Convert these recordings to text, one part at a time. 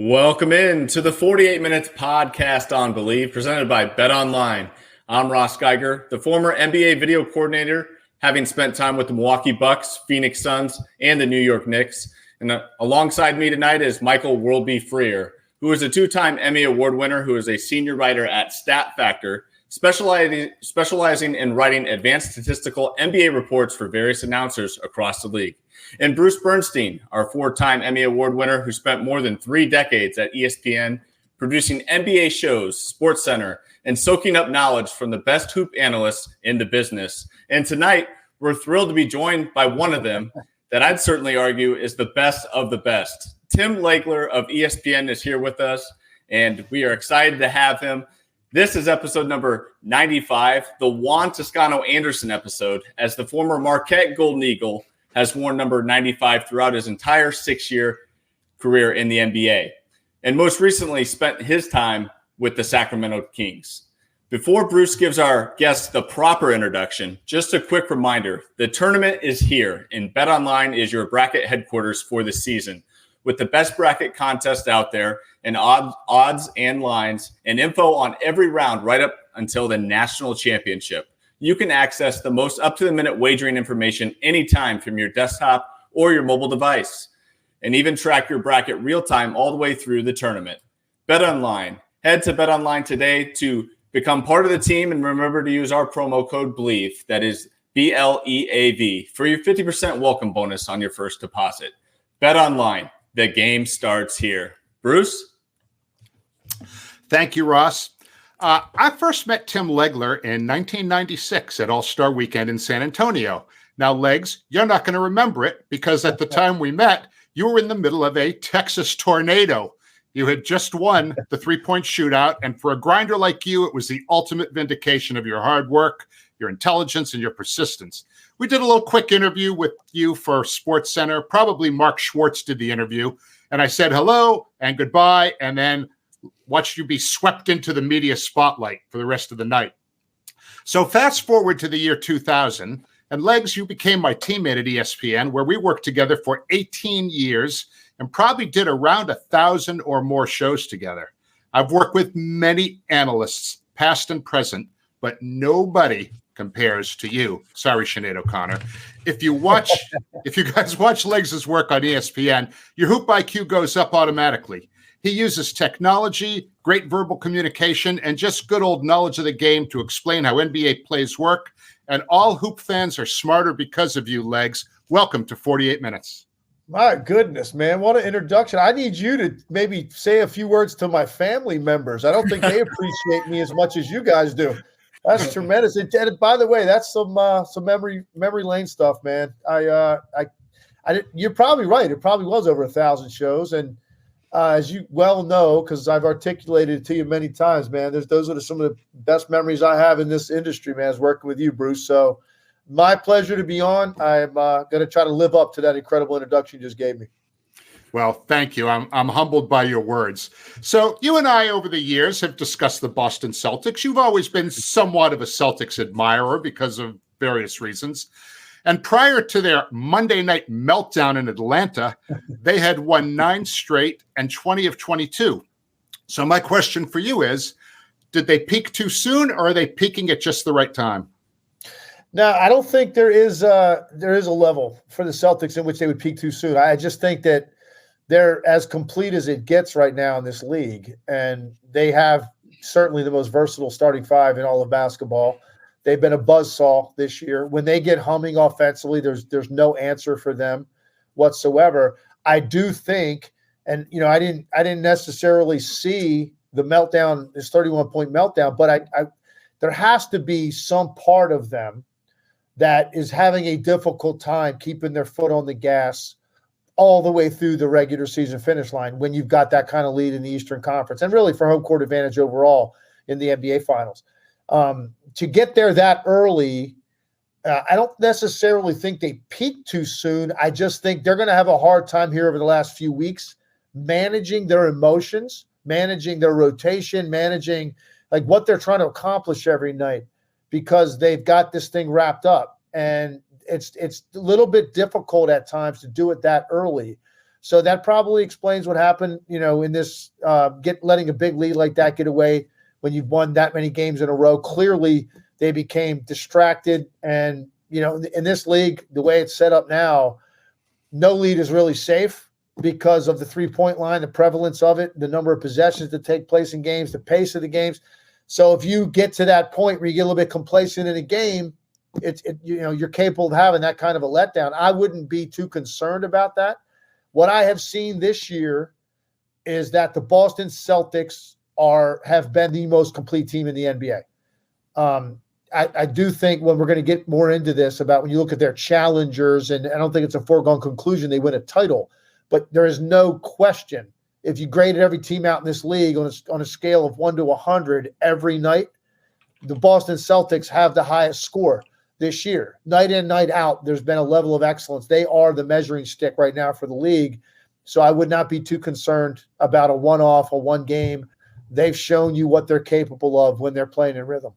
Welcome in to the 48 Minutes Podcast on Believe, presented by BetOnline. I'm Ross Geiger, the former NBA video coordinator, having spent time with the Milwaukee Bucks, Phoenix Suns, and the New York Knicks. And alongside me tonight is Michael Worldby Freer, who is a two-time Emmy Award winner, who is a senior writer at Stat Factor, specializing in writing advanced statistical NBA reports for various announcers across the league. And Bruce Bernstein, our four-time Emmy Award winner who spent more than 3 decades at ESPN producing NBA shows, SportsCenter, and soaking up knowledge from the best hoop analysts in the business. And tonight, we're thrilled to be joined by one of them that I'd certainly argue is the best of the best. Tim Legler of ESPN is here with us, and we are excited to have him. This is episode number 95, the Juan Toscano Anderson episode, as the former Marquette Golden Eagle has worn number 95 throughout his entire 6-year career in the NBA, and most recently spent his time with the Sacramento Kings. Before Bruce gives our guests the proper introduction, just a quick reminder, the tournament is here, and BetOnline is your bracket headquarters for the season, with the best bracket contest out there and odds and lines and info on every round right up until the national championship. You can access the most up-to-the-minute wagering information anytime from your desktop or your mobile device, and even track your bracket real-time all the way through the tournament. BetOnline. Head to BetOnline today to become part of the team, and remember to use our promo code BLEAV, that is BLEAV, for your 50% welcome bonus on your first deposit. BetOnline. The game starts here. Bruce? Thank you, Ross. I first met Tim Legler in 1996 at All-Star Weekend in San Antonio. Now, Legs, you're not going to remember it because at the time we met, you were in the middle of a Texas tornado. You had just won the three-point shootout, and for a grinder like you, it was the ultimate vindication of your hard work, your intelligence, and your persistence. We did a little quick interview with you for SportsCenter. Probably Mark Schwartz did the interview, and I said hello and goodbye, and then watched you be swept into the media spotlight for the rest of the night. So fast forward to the year 2000, and Legs, you became my teammate at ESPN, where we worked together for 18 years and probably did around 1,000 or more shows together. I've worked with many analysts, past and present, but nobody compares to you. Sorry, Sinead O'Connor. If you guys watch Legs' work on ESPN, your hoop IQ goes up automatically. He uses technology, great verbal communication, and just good old knowledge of the game to explain how NBA plays work. And all hoop fans are smarter because of you, Legs. Welcome to 48 Minutes. My goodness, man. What an introduction. I need you to maybe say a few words to my family members. I don't think they appreciate me as much as you guys do. That's tremendous. And by the way, that's some memory lane stuff, man. You're probably right. It probably was over 1,000 shows. And as you well know, because I've articulated it to you many times, man, those are some of the best memories I have in this industry, man, is working with you, Bruce. So my pleasure to be on. I'm going to try to live up to that incredible introduction you just gave me. Well, thank you. I'm humbled by your words. So you and I, over the years, have discussed the Boston Celtics. You've always been somewhat of a Celtics admirer because of various reasons. And prior to their Monday night meltdown in Atlanta, they had won 9 straight and 20 of 22. So my question for you is, did they peak too soon, or are they peaking at just the right time? No, I don't think there is a level for the Celtics in which they would peak too soon. I just think that they're as complete as it gets right now in this league, and they have certainly the most versatile starting five in all of basketball. They've been a buzzsaw this year. When they get humming offensively, there's no answer for them whatsoever. I do think, and I didn't necessarily see the meltdown, this 31-point meltdown, but there has to be some part of them that is having a difficult time keeping their foot on the gas all the way through the regular season finish line when you've got that kind of lead in the Eastern Conference, and really for home court advantage overall in the NBA Finals. To get there that early, I don't necessarily think they peaked too soon. I just think they're going to have a hard time here over the last few weeks managing their emotions, managing their rotation, managing like what they're trying to accomplish every night, because they've got this thing wrapped up. And it's a little bit difficult at times to do it that early. So that probably explains what happened, in this letting a big lead like that get away when you've won that many games in a row. Clearly, they became distracted. And, in this league, the way it's set up now, no lead is really safe because of the three-point line, the prevalence of it, the number of possessions that take place in games, the pace of the games. So if you get to that point where you get a little bit complacent in a game, you're capable of having that kind of a letdown. I wouldn't be too concerned about that. What I have seen this year is that the Boston Celtics have been the most complete team in the NBA. I do think when we're going to get more into this about when you look at their challengers, and I don't think it's a foregone conclusion they win a title, but there is no question if you graded every team out in this league on a scale of 1 to 100 every night, the Boston Celtics have the highest score this year. Night in, night out, there's been a level of excellence. They are the measuring stick right now for the league. So I would not be too concerned about a one-off, a one game. They've shown you what they're capable of when they're playing in rhythm.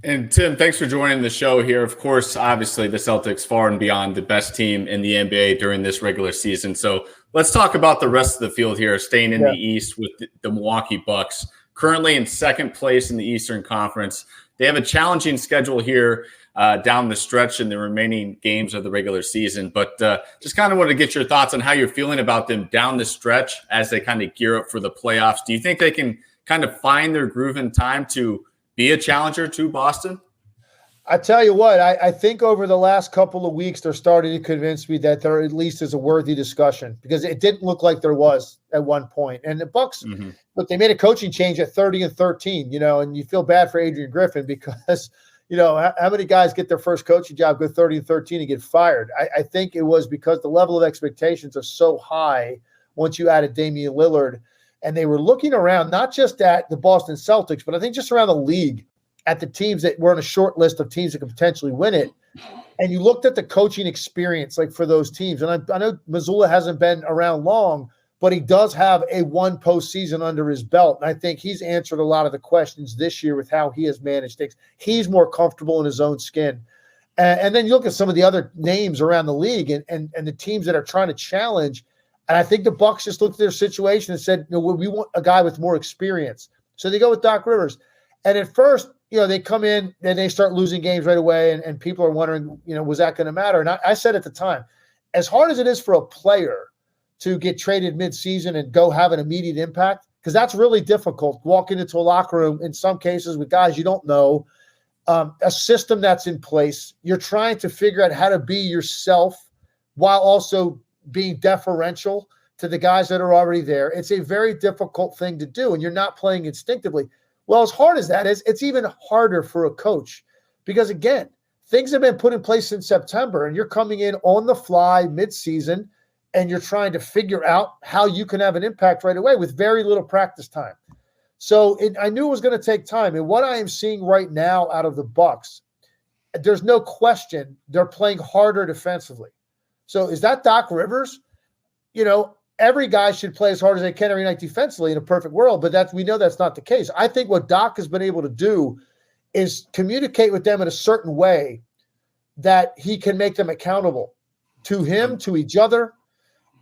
And Tim, thanks for joining the show here. Of course, obviously the Celtics far and beyond the best team in the NBA during this regular season. So let's talk about the rest of the field here, staying in the East with the Milwaukee Bucks, currently in second place in the Eastern Conference. They have a challenging schedule here down the stretch in the remaining games of the regular season. But just kind of want to get your thoughts on how you're feeling about them down the stretch as they kind of gear up for the playoffs. Do you think they can kind of find their groove in time to be a challenger to Boston? I tell you what, I think over the last couple of weeks, they're starting to convince me that there at least is a worthy discussion, because it didn't look like there was at one point. And the Bucks, look, they made a coaching change at 30-13, and you feel bad for Adrian Griffin because, how many guys get their first coaching job, go 30-13 and get fired? I think it was because the level of expectations are so high once you added Damian Lillard. And they were looking around, not just at the Boston Celtics, but I think just around the league at the teams that were on a short list of teams that could potentially win it. And you looked at the coaching experience, like for those teams. And I know Mazzulla hasn't been around long, but he does have a one postseason under his belt. And I think he's answered a lot of the questions this year with how he has managed things. He's more comfortable in his own skin. And then you look at some of the other names around the league and the teams that are trying to challenge. And I think the Bucks just looked at their situation and said, we want a guy with more experience. So they go with Doc Rivers. And at first, they come in and they start losing games right away. And people are wondering, was that going to matter? And I said at the time, as hard as it is for a player to get traded midseason and go have an immediate impact, because that's really difficult, walking into a locker room in some cases with guys you don't know, a system that's in place. You're trying to figure out how to be yourself while also being deferential to the guys that are already there. It's a very difficult thing to do, and you're not playing instinctively. Well, as hard as that is, it's even harder for a coach because, again, things have been put in place since September, and you're coming in on the fly midseason, and you're trying to figure out how you can have an impact right away with very little practice time. So I knew it was going to take time. And what I am seeing right now out of the Bucks, there's no question they're playing harder defensively. So is that Doc Rivers? Every guy should play as hard as they can every night defensively in a perfect world, but we know that's not the case. I think what Doc has been able to do is communicate with them in a certain way that he can make them accountable to him, to each other.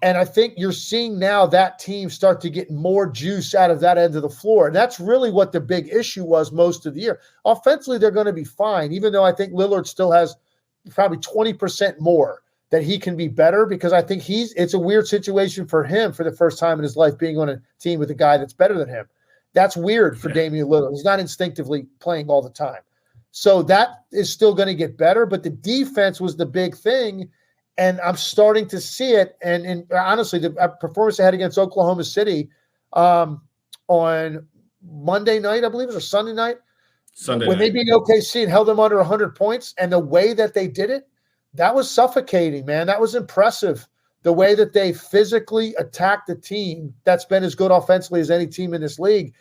And I think you're seeing now that team start to get more juice out of that end of the floor. And that's really what the big issue was most of the year. Offensively, they're going to be fine, even though I think Lillard still has probably 20% more that he can be better, because I think it's a weird situation for him for the first time in his life being on a team with a guy that's better than him. That's weird for Damian Lillard. He's not instinctively playing all the time. So that is still going to get better, but the defense was the big thing, and I'm starting to see it. And honestly, the performance they had against Oklahoma City on Monday night, I believe it was, or Sunday night, when they beat OKC and held them under 100 points, and the way that they did it, that was suffocating, man. That was impressive. The way that they physically attacked the team that's been as good offensively as any team in this league.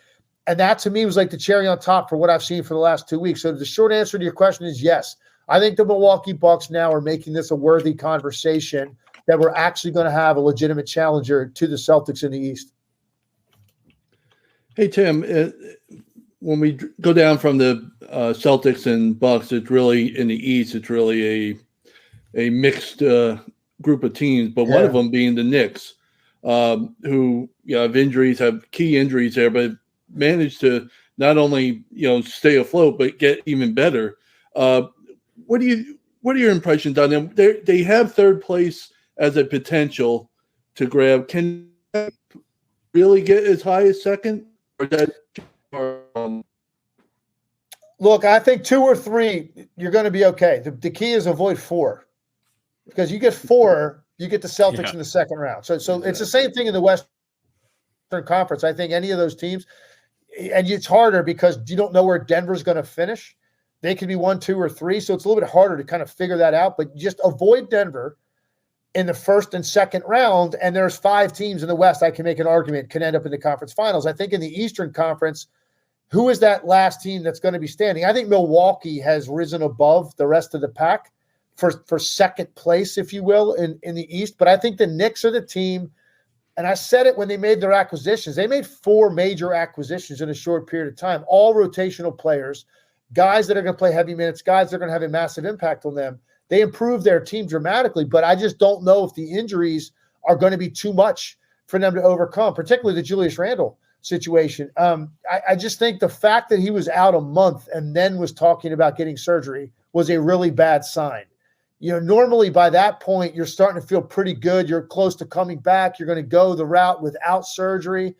And that, to me, was like the cherry on top for what I've seen for the last 2 weeks. So the short answer to your question is yes. I think the Milwaukee Bucks now are making this a worthy conversation that we're actually going to have a legitimate challenger to the Celtics in the East. Hey, Tim, when we go down from the Celtics and Bucks, it's really in the East, it's really a mixed group of teams, but one of them being the Knicks, who have injuries, have key injuries there, but managed to not only stay afloat but get even better. What are your impressions on them? They have third place as a potential to grab. Can they really get as high as second? Look, I think 2 or 3, you're going to be okay. The key is avoid 4, because you get 4, you get the Celtics in the second round. So it's the same thing in the Western Conference. I think any of those teams, and it's harder because you don't know where Denver's going to finish. They could be 1, 2, or 3, so it's a little bit harder to kind of figure that out. But just avoid Denver in the first and second round, and there's 5 teams in the West I can make an argument can end up in the conference finals. I think in the Eastern Conference, who is that last team that's going to be standing? I think Milwaukee has risen above the rest of the pack for second place, if you will, in the East. But I think the Knicks are the team, and I said it when they made their acquisitions. They made 4 major acquisitions in a short period of time, all rotational players, guys that are going to play heavy minutes, guys that are going to have a massive impact on them. They improved their team dramatically, but I just don't know if the injuries are going to be too much for them to overcome, particularly the Julius Randle situation. I just think the fact that he was out a month and then was talking about getting surgery was a really bad sign. Normally by that point, you're starting to feel pretty good. You're close to coming back. You're going to go the route without surgery,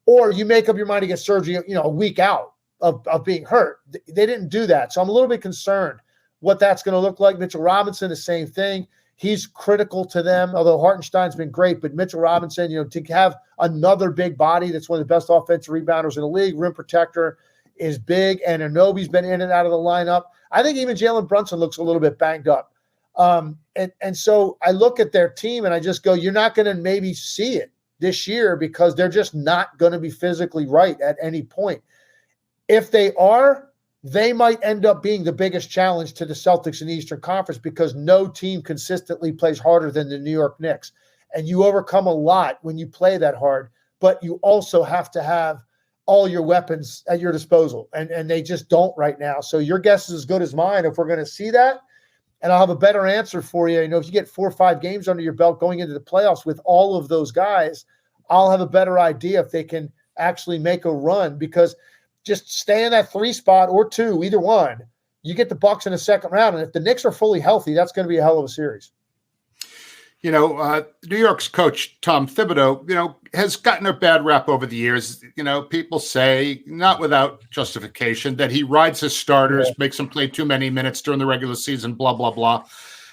or you make up your mind to get surgery, a week out of being hurt. They didn't do that. So I'm a little bit concerned what that's going to look like. Mitchell Robinson, the same thing. He's critical to them, although Hartenstein's been great. But Mitchell Robinson, to have another big body that's one of the best offensive rebounders in the league, rim protector, is big. And Anunoby's been in and out of the lineup. I think even Jalen Brunson looks a little bit banged up. And so I look at their team and I just go, you're not going to maybe see it this year because they're just not going to be physically right at any point. If they are, they might end up being the biggest challenge to the Celtics in the Eastern Conference because no team consistently plays harder than the New York Knicks. And you overcome a lot when you play that hard, but you also have to have all your weapons at your disposal. And they just don't right now. So your guess is as good as mine if we're going to see that. And I'll have a better answer for you. If you get 4 or 5 games under your belt going into the playoffs with all of those guys, I'll have a better idea if they can actually make a run, because just stay in that 3 spot or 2, either one. You get the Bucks in the second round, and if the Knicks are fully healthy, that's going to be a hell of a series. New York's coach, Tom Thibodeau, has gotten a bad rap over the years. People say, not without justification, that he rides his starters, makes them play too many minutes during the regular season, blah, blah, blah.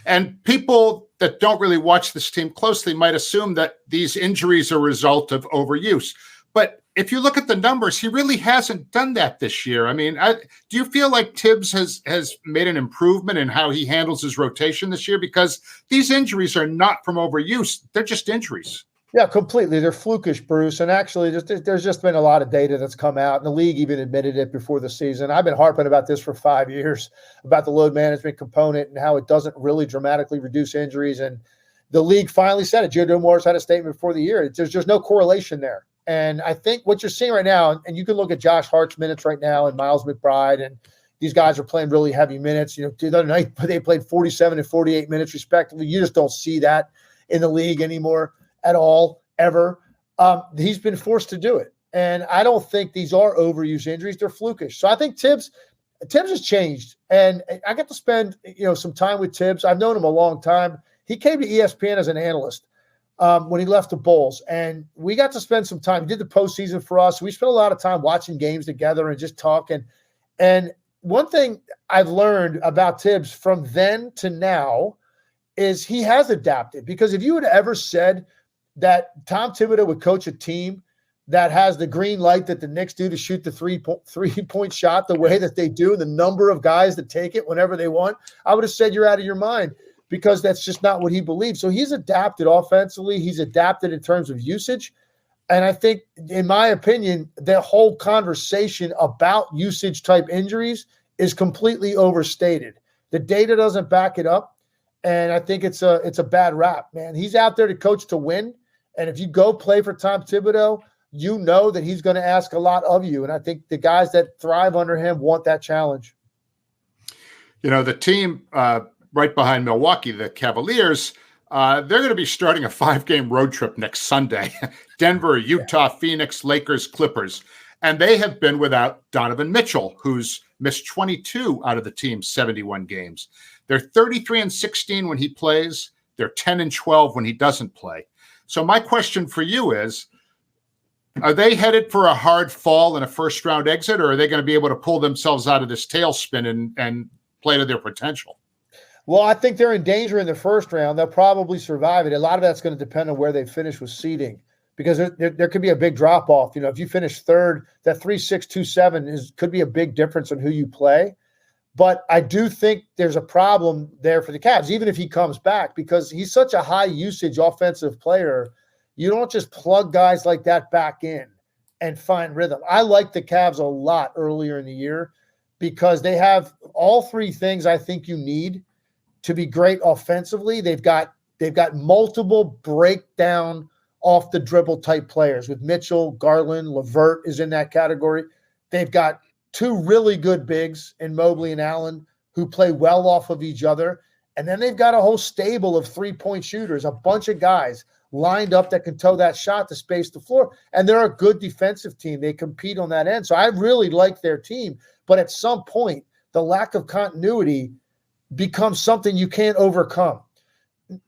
And people that don't really watch this team closely might assume that these injuries are a result of overuse. But if you look at the numbers, he really hasn't done that this year. I mean, do you feel like Tibbs has made an improvement in how he handles his rotation this year? Because these injuries are not from overuse. They're just injuries. Yeah, completely. They're flukish, Bruce. And actually, there's just been a lot of data that's come out, and the league even admitted it before the season. I've been harping about this for 5 years, about the load management component and how it doesn't really dramatically reduce injuries. And the league finally said it. Joe Dumars had a statement before the year. There's just no correlation there. And I think what you're seeing right now, and you can look at Josh Hart's minutes right now and Miles McBride, and these guys are playing really heavy minutes. The other night they played 47 and 48 minutes respectively. You just don't see that in the league anymore at all, ever. He's been forced to do it. And I don't think these are overuse injuries. They're flukish. So I think Tibbs has changed. And I got to spend some time with Tibbs. I've known him a long time. He came to ESPN as an analyst when he left the Bulls, and we got to spend some time. He did the postseason for us. We spent a lot of time watching games together and just talking. And one thing I've learned about Tibbs from then to now is he has adapted. Because if you had ever said that Tom Thibodeau would coach a team that has the green light that the Knicks do to shoot the three-point shot the way that they do, the number of guys that take it whenever they want, I would have said you're out of your mind, because that's just not what he believes. So he's adapted offensively. He's adapted in terms of usage. And I think, in my opinion, the whole conversation about usage-type injuries is completely overstated. The data doesn't back it up, and I think it's a bad rap, man. He's out there to coach to win, and if you go play for Tom Thibodeau, you know that he's going to ask a lot of you, and I think the guys that thrive under him want that challenge. The team right behind Milwaukee, the Cavaliers, They're going to be starting a 5-game road trip next Sunday. Denver, Utah, Phoenix, Lakers, Clippers. And they have been without Donovan Mitchell, who's missed 22 out of the team's 71 games. They're 33-16 when he plays. They're 10-12 when he doesn't play. So my question for you is, are they headed for a hard fall and a first-round exit, or are they going to be able to pull themselves out of this tailspin and play to their potential? Well, I think they're in danger in the first round. They'll probably survive it. A lot of that's going to depend on where they finish with seeding, because there could be a big drop-off. You know, if you finish third, that 3-6, 2-7 could be a big difference on who you play. But I do think there's a problem there for the Cavs, even if he comes back, because he's such a high-usage offensive player. You don't just plug guys like that back in and find rhythm. I like the Cavs a lot earlier in the year because they have all three things I think you need to be great offensively. They've got multiple breakdown off the dribble type players with Mitchell, Garland, LeVert is in that category. They've got two really good bigs in Mobley and Allen who play well off of each other. And then they've got a whole stable of 3-point shooters, a bunch of guys lined up that can toe that shot to space the floor. And they're a good defensive team. They compete on that end. So I really like their team. But at some point, the lack of continuity becomes something you can't overcome.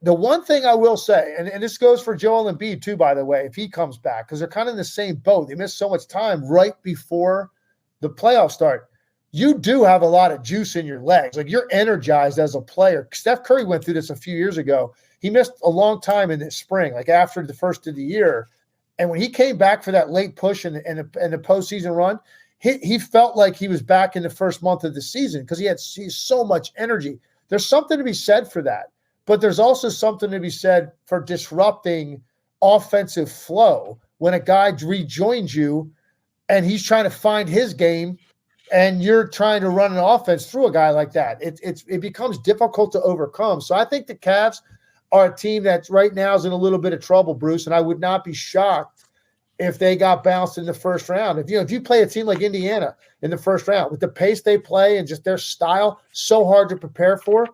The one thing I will say, and this goes for Joel Embiid too, by the way, if he comes back, because they're kind of in the same boat. They missed so much time right before the playoffs start. You do have a lot of juice in your legs. Like, you're energized as a player. Steph Curry went through this a few years ago. He missed a long time in the spring, like after the first of the year. And when he came back for that late push in the postseason run, he felt like he was back in the first month of the season because he had so much energy. There's something to be said for that. But there's also something to be said for disrupting offensive flow when a guy rejoins you and he's trying to find his game and you're trying to run an offense through a guy like that. It becomes difficult to overcome. So I think the Cavs are a team that right now is in a little bit of trouble, Bruce, and I would not be shocked if they got bounced in the first round. If you play a team like Indiana in the first round with the pace they play and just their style so hard to prepare for,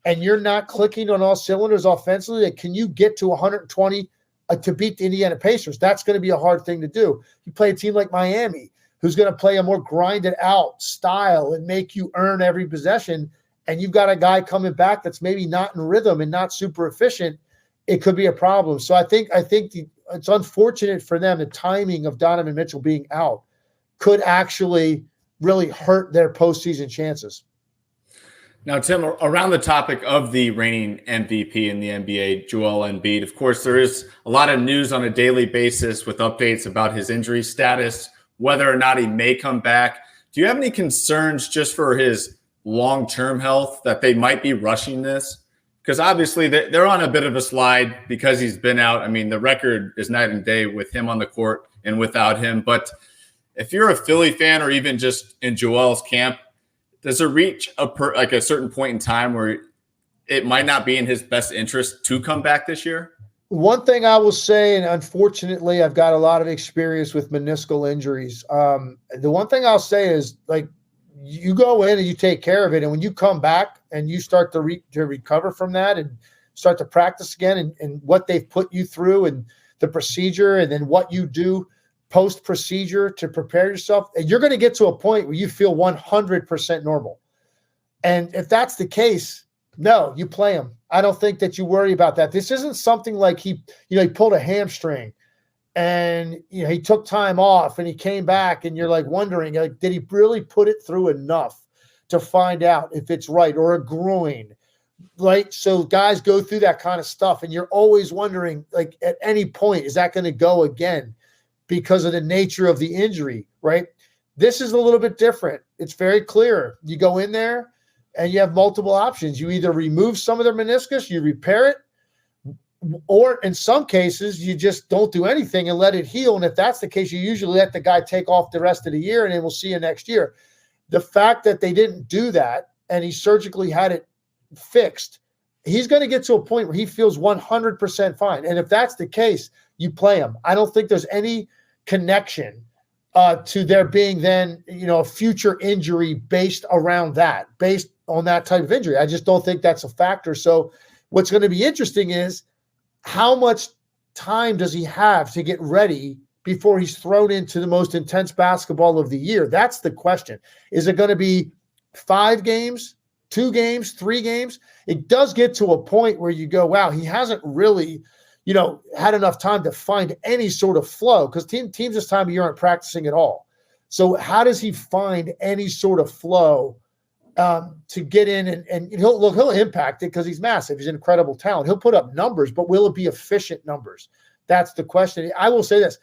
and you're not clicking on all cylinders offensively, like, can you get to 120 to beat the Indiana Pacers? That's going to be a hard thing to do. You play a team like Miami, who's going to play a more grinded out style and make you earn every possession, and you've got a guy coming back that's maybe not in rhythm and not super efficient, it could be a problem. So I think it's unfortunate for them. The timing of Donovan Mitchell being out could actually really hurt their postseason chances. Now, Tim, around the topic of the reigning MVP in the NBA, Joel Embiid, of course, there is a lot of news on a daily basis with updates about his injury status, whether or not he may come back. Do you have any concerns just for his long-term health that they might be rushing this? Because obviously they're on a bit of a slide because he's been out. I mean, the record is night and day with him on the court and without him. But if you're a Philly fan or even just in Joel's camp, does it reach a certain point in time where it might not be in his best interest to come back this year? One thing I will say, and unfortunately, I've got a lot of experience with meniscal injuries. The one thing I'll say is, like, you go in and you take care of it, and when you come back and you start to recover from that and start to practice again and what they've put you through and the procedure and then what you do post-procedure to prepare yourself, and you're going to get to a point where you feel 100% normal. And if that's the case, no, you play him. I don't think that you worry about that. This isn't something like he pulled a hamstring and he took time off and he came back and you're like wondering, like, did he really put it through enough to find out if it's right, or a groin, right? So guys go through that kind of stuff and you're always wondering, like, at any point, is that going to go again because of the nature of the injury, right? This is a little bit different. It's very clear. You go in there and you have multiple options. You either remove some of their meniscus, you repair it, or in some cases, you just don't do anything and let it heal. And if that's the case, you usually let the guy take off the rest of the year and then we'll see you next year. The fact that they didn't do that and he surgically had it fixed, he's going to get to a point where he feels 100% fine. And if that's the case, you play him. I don't think there's any connection to there being then, a future injury based on that type of injury. I just don't think that's a factor. So What's going to be interesting is how much time does he have to get ready before he's thrown into the most intense basketball of the year? That's the question. Is it going to be 5 games, 2 games, 3 games? It does get to a point where you go, wow, he hasn't really, had enough time to find any sort of flow, because teams this time of year aren't practicing at all. So how does he find any sort of flow to get in and he'll impact it because he's massive. He's an incredible talent. He'll put up numbers, but will it be efficient numbers? That's the question. I will say this.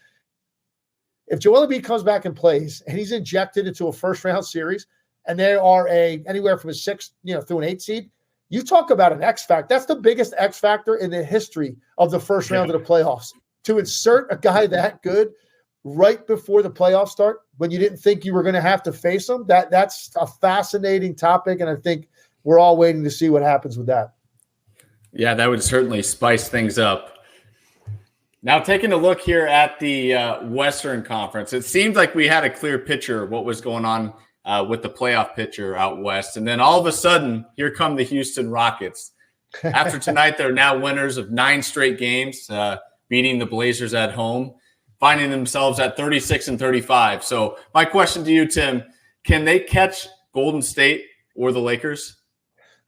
If Joel Embiid comes back and plays and he's injected into a first-round series and they are anywhere from a 6 through an 8 seed, you talk about an X factor. That's the biggest X factor in the history of the first round of the playoffs. To insert a guy that good right before the playoffs start, when you didn't think you were going to have to face him, that's a fascinating topic, and I think we're all waiting to see what happens with that. Yeah, that would certainly spice things up. Now, taking a look here at the Western Conference, it seemed like we had a clear picture of what was going on with the playoff picture out west, and then all of a sudden, here come the Houston Rockets. After tonight, they're now winners of 9 straight games, beating the Blazers at home, finding themselves at 36-35. So my question to you, Tim, can they catch Golden State or the Lakers?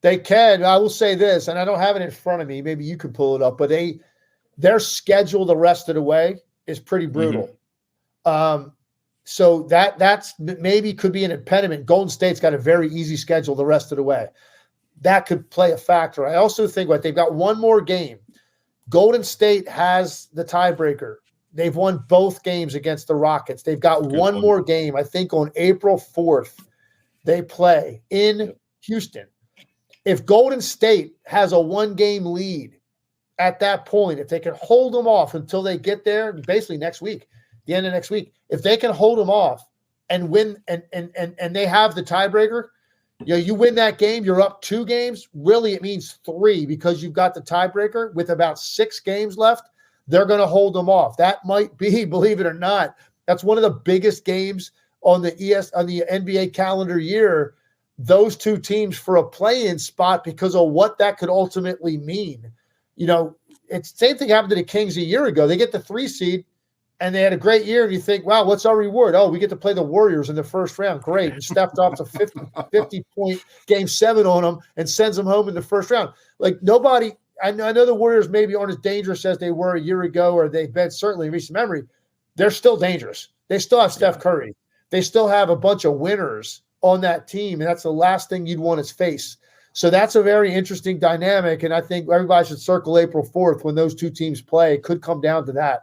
They can. I will say this, and I don't have it in front of me. Maybe you could pull it up, but their schedule the rest of the way is pretty brutal. Mm-hmm. So that's maybe could be an impediment. Golden State's got a very easy schedule the rest of the way. That could play a factor. I also think they've got one more game. Golden State has the tiebreaker. They've won both games against the Rockets. They've got one more game. I think on April 4th, they play in Houston. If Golden State has a 1-game lead at that point, if they can hold them off until they get there, basically next week, the end of next week, if they can hold them off and win and they have the tiebreaker, you win that game, you're up 2 games. Really, it means 3 because you've got the tiebreaker with about 6 games left. They're going to hold them off. That might be, believe it or not, that's one of the biggest games on the NBA calendar year. Those 2 teams for a play-in spot because of what that could ultimately mean. It's the same thing happened to the Kings a year ago. They get the 3 seed and they had a great year. And you think, wow, what's our reward? Oh, we get to play the Warriors in the first round. Great. And stepped off to 50-point game 7 on them and sends them home in the first round. Nobody. I know the Warriors maybe aren't as dangerous as they were a year ago, or they've been certainly in recent memory. They're still dangerous. They still have Steph Curry. They still have a bunch of winners on that team, and that's the last thing you'd want to face. So that's a very interesting dynamic, and I think everybody should circle April 4th when those 2 teams play. It could come down to that.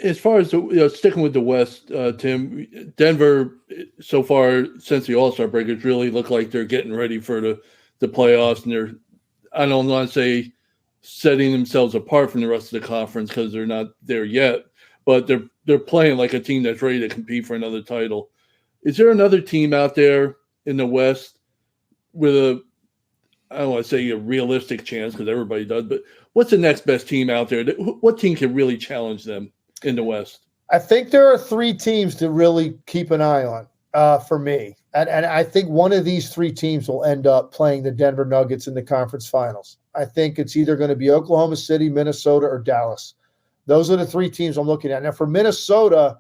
As far as sticking with the West, Tim, Denver so far since the All-Star break has really looked like they're getting ready for the playoffs, and they're, I don't want to say setting themselves apart from the rest of the conference because they're not there yet, but they're playing like a team that's ready to compete for another title. Is there another team out there in the West with I don't want to say a realistic chance because everybody does, but what's the next best team out there? What team can really challenge them in the West? I think there are 3 teams to really keep an eye on for me. And I think one of these 3 teams will end up playing the Denver Nuggets in the conference finals. I think it's either going to be Oklahoma City, Minnesota, or Dallas. Those are the 3 teams I'm looking at. Now for Minnesota,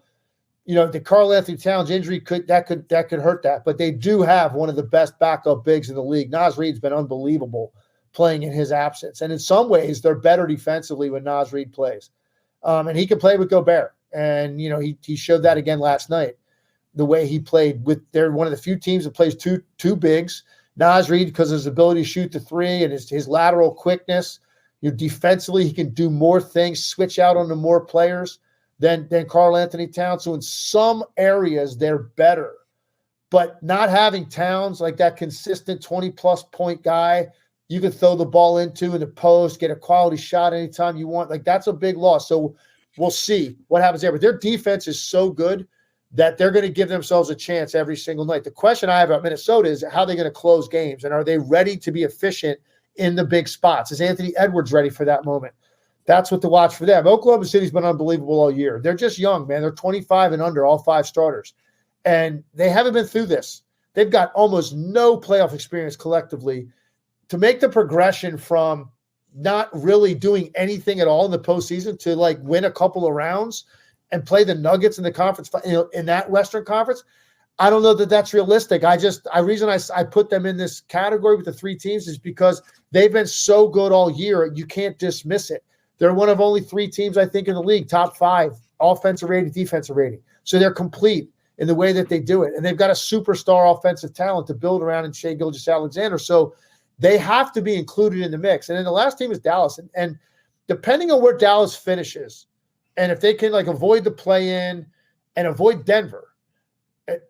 the Karl Anthony Towns injury could hurt that, but they do have one of the best backup bigs in the league. Naz Reid's been unbelievable playing in his absence. And in some ways, they're better defensively when Naz Reid plays. And he can play with Gobert. And, he showed that again last night. The way he played they're one of the few teams that plays two bigs. Naz Reid, because of his ability to shoot the 3 and his lateral quickness, defensively, he can do more things, switch out onto more players than Karl Anthony Towns. So in some areas, they're better. But not having Towns like that consistent 20-plus point guy you can throw the ball into in the post, get a quality shot anytime you want, that's a big loss. So we'll see what happens there. But their defense is so good that they're going to give themselves a chance every single night. The question I have about Minnesota is how they're going to close games, and are they ready to be efficient in the big spots? Is Anthony Edwards ready for that moment? That's what to watch for them. Oklahoma City's been unbelievable all year. They're just young, man. They're 25 and under, all 5 starters. And they haven't been through this. They've got almost no playoff experience collectively. to make the progression from not really doing anything at all in the postseason to like win a couple of rounds and play the Nuggets in the conference, in that Western Conference, I don't know that that's realistic. Reason I put them in this category with the three teams is because they've been so good all year. You can't dismiss it. They're one of only three teams, I think, in the league, top 5, offensive rating, defensive rating. So they're complete in the way that they do it. And they've got a superstar offensive talent to build around in Shai Gilgeous-Alexander. So they have to be included in the mix. And then the last team is Dallas. And depending on where Dallas finishes, and if they can like avoid the play-in and avoid Denver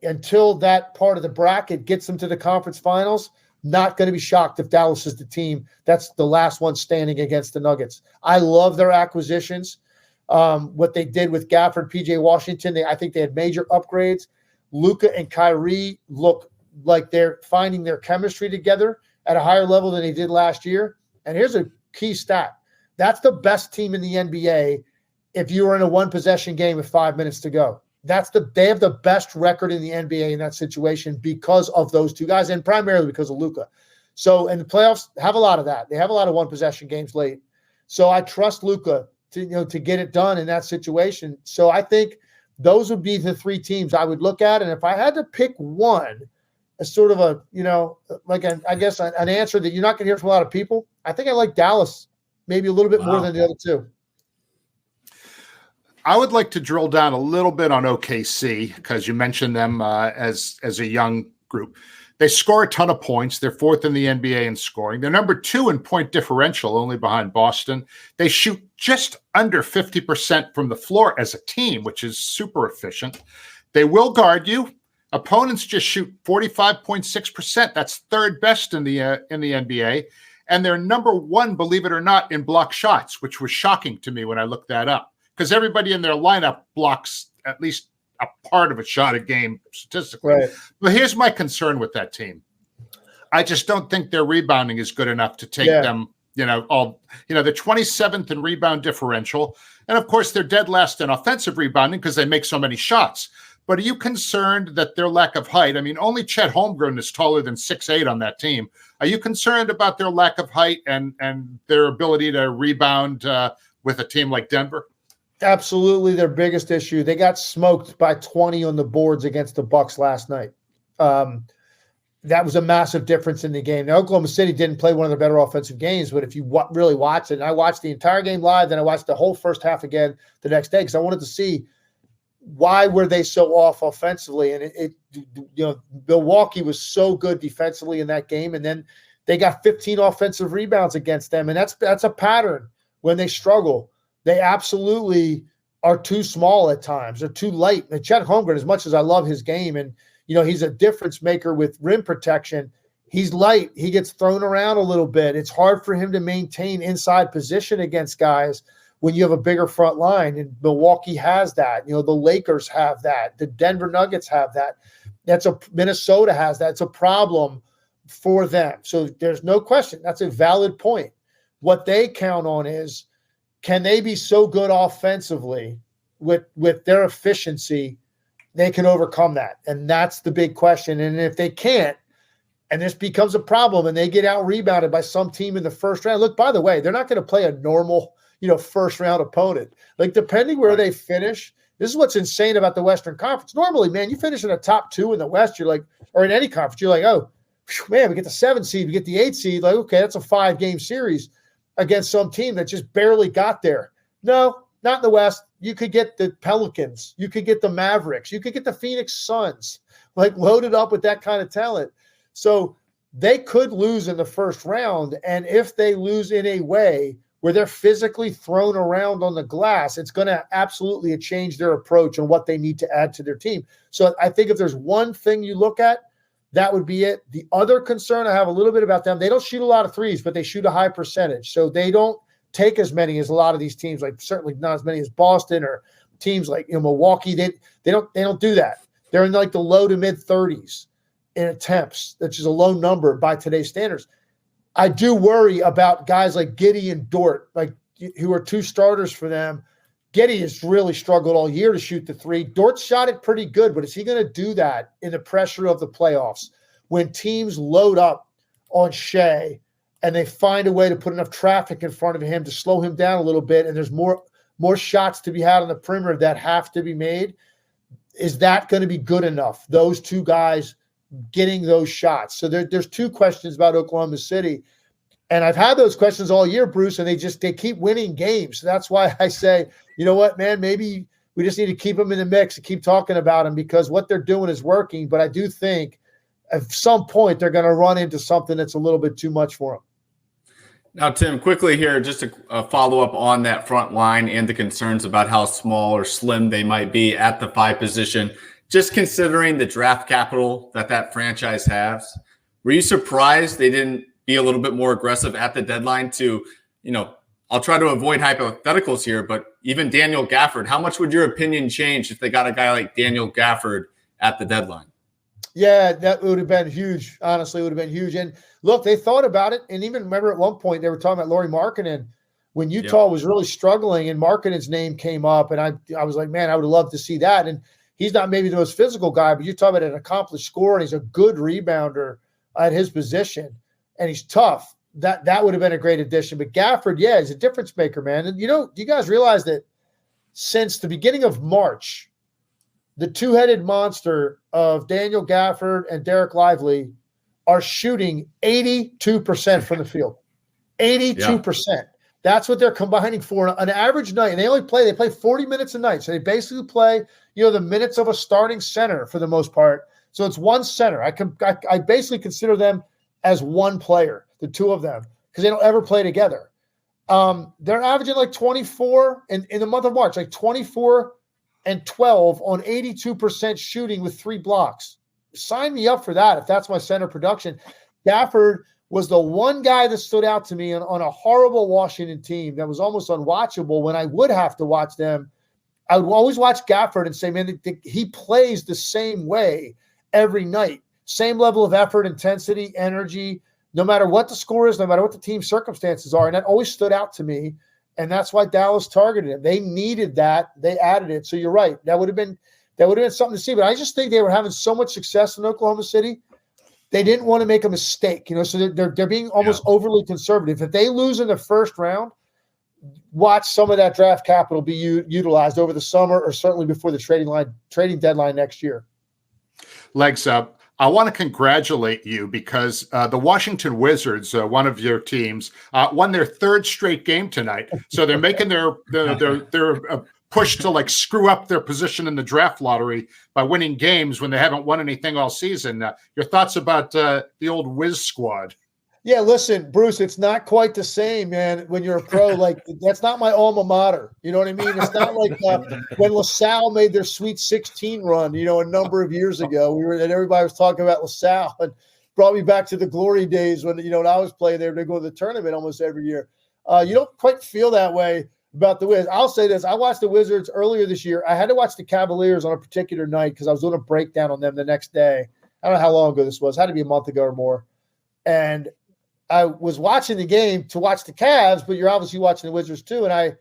until that part of the bracket gets them to the conference finals, not going to be shocked if Dallas is the team that's the last one standing against the Nuggets. I love their acquisitions. What they did with Gafford, PJ Washington, I think they had major upgrades. Luka and Kyrie look like they're finding their chemistry together at a higher level than they did last year. And here's a key stat. That's the best team in the NBA if you were in a one-possession game with 5 minutes to go. They have the best record in the NBA in that situation because of those two guys, and primarily because of Luka. So, and the playoffs have a lot of that. They have a lot of one-possession games late. So I trust Luka to get it done in that situation. So I think those would be the three teams I would look at. And if I had to pick one, as sort of a, an answer that you're not going to hear from a lot of people, I think I like Dallas maybe a little bit more than the other two. I would like to drill down a little bit on OKC because you mentioned them as a young group. They score a ton of points. They're 4th in the NBA in scoring. They're number 2 in point differential, only behind Boston. They shoot just under 50% from the floor as a team, which is super efficient. They will guard you. Opponents just shoot 45.6%. That's 3rd best in the NBA. And they're number 1, believe it or not, in block shots, which was shocking to me when I looked that up. Because everybody in their lineup blocks at least a part of a shot a game statistically. Right. But here's my concern with that team. I just don't think their rebounding is good enough to take them, they're 27th in rebound differential. And of course, they're dead last in offensive rebounding because they make so many shots. But are you concerned that their lack of height? I mean, only Chet Holmgren is taller than 6'8" on that team. Are you concerned about their lack of height and their ability to rebound with a team like Denver? Absolutely their biggest issue. They got smoked by 20 on the boards against the Bucks last night. That was a massive difference in the game. Now, Oklahoma City didn't play one of their better offensive games, but if you really watch it, and I watched the entire game live, then I watched the whole first half again the next day because I wanted to see why were they so off offensively. And Milwaukee was so good defensively in that game, and then they got 15 offensive rebounds against them, and that's a pattern when they struggle. They absolutely are too small at times. They're too light. And Chet Holmgren, as much as I love his game, and he's a difference maker with rim protection, he's light. He gets thrown around a little bit. It's hard for him to maintain inside position against guys when you have a bigger front line. And Milwaukee has that. The Lakers have that. The Denver Nuggets have that. Minnesota has that. It's a problem for them. So there's no question. That's a valid point. What they count on is, can they be so good offensively with their efficiency, they can overcome that? And that's the big question. And if they can't, and this becomes a problem, and they get out-rebounded by some team in the first round. Look, by the way, they're not going to play a normal, first-round opponent. Like, depending where they finish, this is what's insane about the Western Conference. Normally, man, you finish in a top 2 in the West, you're like, or in any conference, you're like, oh, man, we get the 7 seed, we get the 8 seed. Like, okay, that's a 5-game series against some team that just barely got there. No, not in the West. You could get the Pelicans. You could get the Mavericks. You could get the Phoenix Suns, like loaded up with that kind of talent. So they could lose in the first round. And if they lose in a way where they're physically thrown around on the glass, it's going to absolutely change their approach on what they need to add to their team. So I think if there's one thing you look at, that would be it. The other concern I have a little bit about them, they don't shoot a lot of threes, but they shoot a high percentage. So they don't take as many as a lot of these teams, like certainly not as many as Boston or teams like Milwaukee. They don't do that. They're in like the low to mid 30s in attempts, which is a low number by today's standards. I do worry about guys like Giddey and Dort, like who are 2 starters for them. Giddey has really struggled all year to shoot the 3. Dort shot it pretty good, but is he going to do that in the pressure of the playoffs when teams load up on Shai and they find a way to put enough traffic in front of him to slow him down a little bit, and there's more shots to be had on the perimeter that have to be made, is that going to be good enough? Those two guys getting those shots. So there's two questions about Oklahoma City. And I've had those questions all year, Bruce, and they keep winning games. So that's why I say, you know what, man, maybe we just need to keep them in the mix and keep talking about them, because what they're doing is working. But I do think at some point they're going to run into something that's a little bit too much for them. Now, Tim, quickly here, just to follow up on that front line and the concerns about how small or slim they might be at the 5 position, just considering the draft capital that franchise has, were you surprised they didn't be a little bit more aggressive at the deadline to, I'll try to avoid hypotheticals here, but even Daniel Gafford, how much would your opinion change if they got a guy like Daniel Gafford at the deadline? Yeah, that would have been huge. Honestly, it would have been huge. And look, they thought about it. And even remember at one point they were talking about Lauri Markkanen when Utah was really struggling, and Markkanen's name came up. And I was like, man, I would love to see that. And he's not maybe the most physical guy, but you're talking about an accomplished scorer, and he's a good rebounder at his position, and he's tough. That would have been a great addition. But Gafford, yeah, he's a difference maker, man. And do you guys realize that since the beginning of March, the two-headed monster of Daniel Gafford and Derek Lively are shooting 82% from the field. 82%. Yeah. That's what they're combining for an average night. And they play 40 minutes a night. So they basically play, the minutes of a starting center for the most part. So it's one center. I basically consider them as one player, the two of them, because they don't ever play together. They're averaging like 24 in the month of March, like 24 and 12 on 82% shooting with 3 blocks. Sign me up for that if that's my center production. Gafford was the one guy that stood out to me on a horrible Washington team that was almost unwatchable when I would have to watch them. I would always watch Gafford and say, man, he plays the same way every night. Same level of effort, intensity, energy, no matter what the score is, no matter what the team's circumstances are. And that always stood out to me. And that's why Dallas targeted him. They needed that. They added it. So you're right. That would have been something to see. But I just think they were having so much success in Oklahoma City. They didn't want to make a mistake, so they're being almost overly conservative. If they lose in the first round, watch some of that draft capital be utilized over the summer or certainly before the trading deadline next year. Legs up. I want to congratulate you because the Washington Wizards, one of your teams, won their 3rd straight game tonight. So they're making their push to screw up their position in the draft lottery by winning games when they haven't won anything all season. Your thoughts about the old Wiz squad? Yeah, listen, Bruce, it's not quite the same, man, when you're a pro. That's not my alma mater. You know what I mean? It's not like when LaSalle made their Sweet 16 run, a number of years ago. And everybody was talking about LaSalle, and brought me back to the glory days when, when I was playing there, they go to the tournament almost every year. You don't quite feel that way about the Wiz. I'll say this. I watched the Wizards earlier this year. I had to watch the Cavaliers on a particular night because I was doing a breakdown on them the next day. I don't know how long ago this was. It had to be a month ago or more. And I was watching the game to watch the Cavs, but you're obviously watching the Wizards too. And I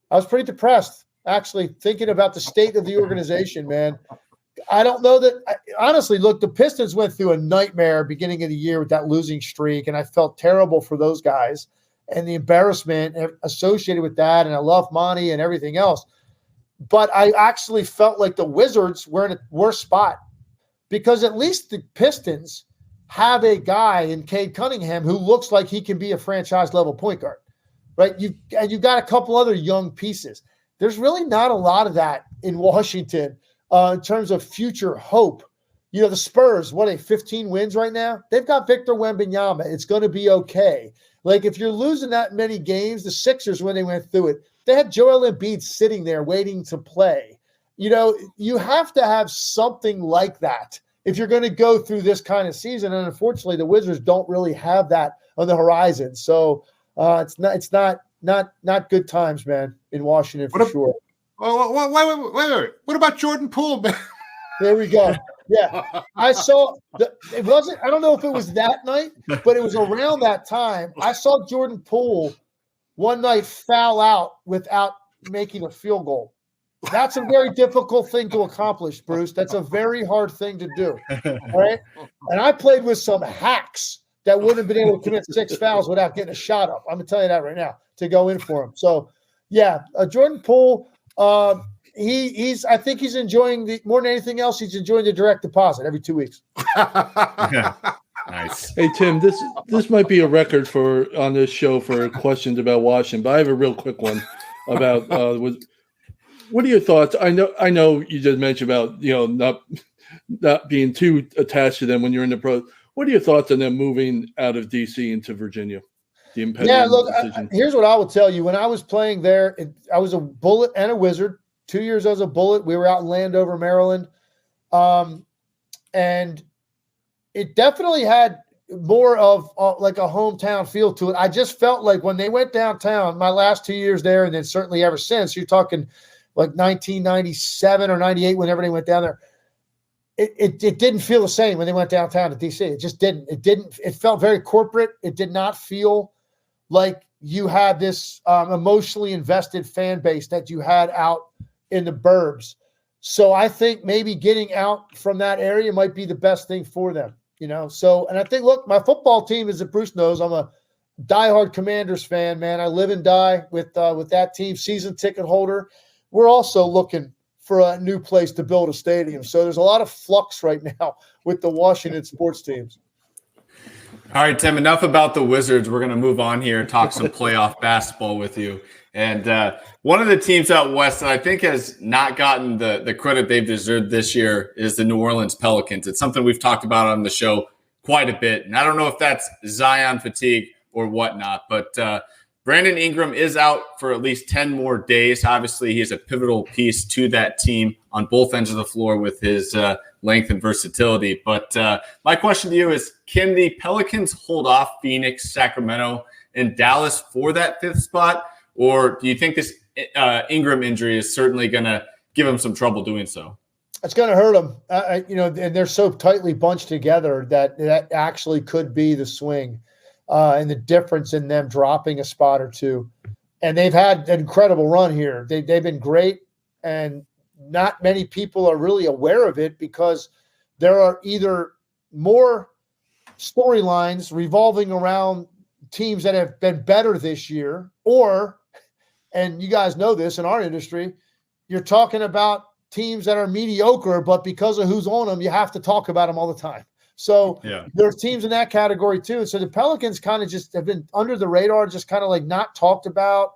was pretty depressed, actually, thinking about the state of the organization, man. I don't know that honestly, look, the Pistons went through a nightmare beginning of the year with that losing streak, and I felt terrible for those guys and the embarrassment associated with that. And I love Monty and everything else. But I actually felt like the Wizards were in a worse spot because at least the Pistons have a guy in Cade Cunningham who looks like he can be a franchise level point guard, right? You've got a couple other young pieces. There's really not a lot of that in Washington in terms of future hope. The Spurs, 15 wins right now? They've got Victor Wembanyama. It's going to be okay. If you're losing that many games, the Sixers, when they went through it, they had Joel Embiid sitting there waiting to play. You have to have something like that if you're going to go through this kind of season. And unfortunately, the Wizards don't really have that on the horizon. So it's not good times, man, in Washington for sure. Wait. What about Jordan Poole, man? There we go. Yeah. I saw it wasn't, I don't know if it was that night, but it was around that time. I saw Jordan Poole one night foul out without making a field goal. That's a very difficult thing to accomplish, Bruce. That's a very hard thing to do. All right. And I played with some hacks that wouldn't have been able to commit 6 fouls without getting a shot up. I'm going to tell you that right now to go in for him. So, yeah, Jordan Poole, I think he's enjoying more than anything else. He's enjoying the direct deposit every 2 weeks. Nice. Hey Tim, this might be a record on this show for questions about Washington, but I have a real quick one about what are your thoughts? I know you just mentioned about not being too attached to them when you're in the pros. What are your thoughts on them moving out of DC into Virginia? The impending decision. Here's what I will tell you. When I was playing there, I was a Bullet and a Wizard. 2 years as a Bullet. We were out in Landover, Maryland. And it definitely had more of like a hometown feel to it. I just felt like when they went downtown, my last 2 years there, and then certainly ever since, you're talking like 1997 or 98, whenever they went down there, it didn't feel the same when they went downtown to DC. It just didn't. It felt very corporate. It did not feel like you had this emotionally invested fan base that you had out in the burbs. So I think maybe getting out from that area might be the best thing for them. So, and I think, look, my football team, as Bruce knows, I'm a diehard Commanders fan, man. I live and die with that team, season ticket holder. We're also looking for a new place to build a stadium. So there's a lot of flux right now with the Washington sports teams. All right, Tim, enough about the Wizards. We're going to move on here and talk some playoff basketball with you. And one of the teams out west that I think has not gotten the credit they've deserved this year is the New Orleans Pelicans. It's something we've talked about on the show quite a bit. And I don't know if that's Zion fatigue or whatnot, but Brandon Ingram is out for at least 10 more days. Obviously, he is a pivotal piece to that team on both ends of the floor with his length and versatility. But my question to you is, can the Pelicans hold off Phoenix, Sacramento, and Dallas for that 5th spot? Or do you think this Ingram injury is certainly going to give him some trouble doing so? It's going to hurt them. And they're so tightly bunched together that actually could be the swing and the difference in them dropping a spot or two. And they've had an incredible run here. They've been great, and not many people are really aware of it because there are either more storylines revolving around teams that have been better this year, or, and you guys know this in our industry, you're talking about teams that are mediocre, but because of who's on them, you have to talk about them all the time. So there's teams in that category too. And so the Pelicans kind of just have been under the radar, just kind of like not talked about.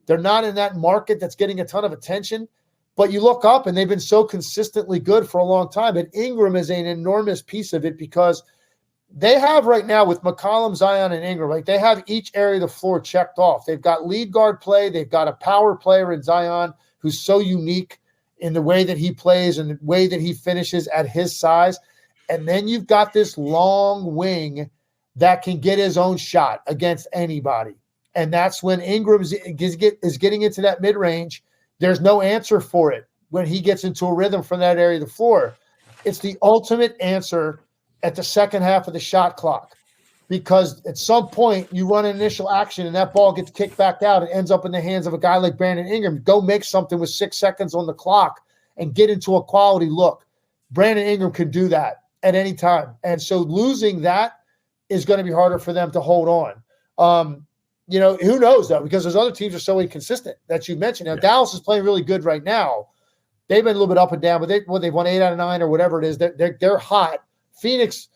They're not in that market that's getting a ton of attention, but you look up and they've been so consistently good for a long time. And Ingram is an enormous piece of it because they have right now with McCollum, Zion, and Ingram, like they have each area of the floor checked off. They've got lead guard play. They've got a power player in Zion who's so unique in the way that he plays and the way that he finishes at his size. And then you've got this long wing that can get his own shot against anybody. And that's when Ingram is getting into that mid-range. There's no answer for it when he gets into a rhythm from that area of the floor. It's the ultimate answer at the second half of the shot clock, because at some point you run an initial action and that ball gets kicked back out and ends up in the hands of a guy like Brandon Ingram. Go make something with 6 seconds on the clock and get into a quality look. Brandon Ingram can do that at any time. And so losing that is going to be harder for them to hold on. Who knows though, because those other teams are so inconsistent that you mentioned. Now, Dallas is playing really good right now. They've been a little bit up and down, but they've won 8 out of 9 or whatever it is. They're hot. Phoenix,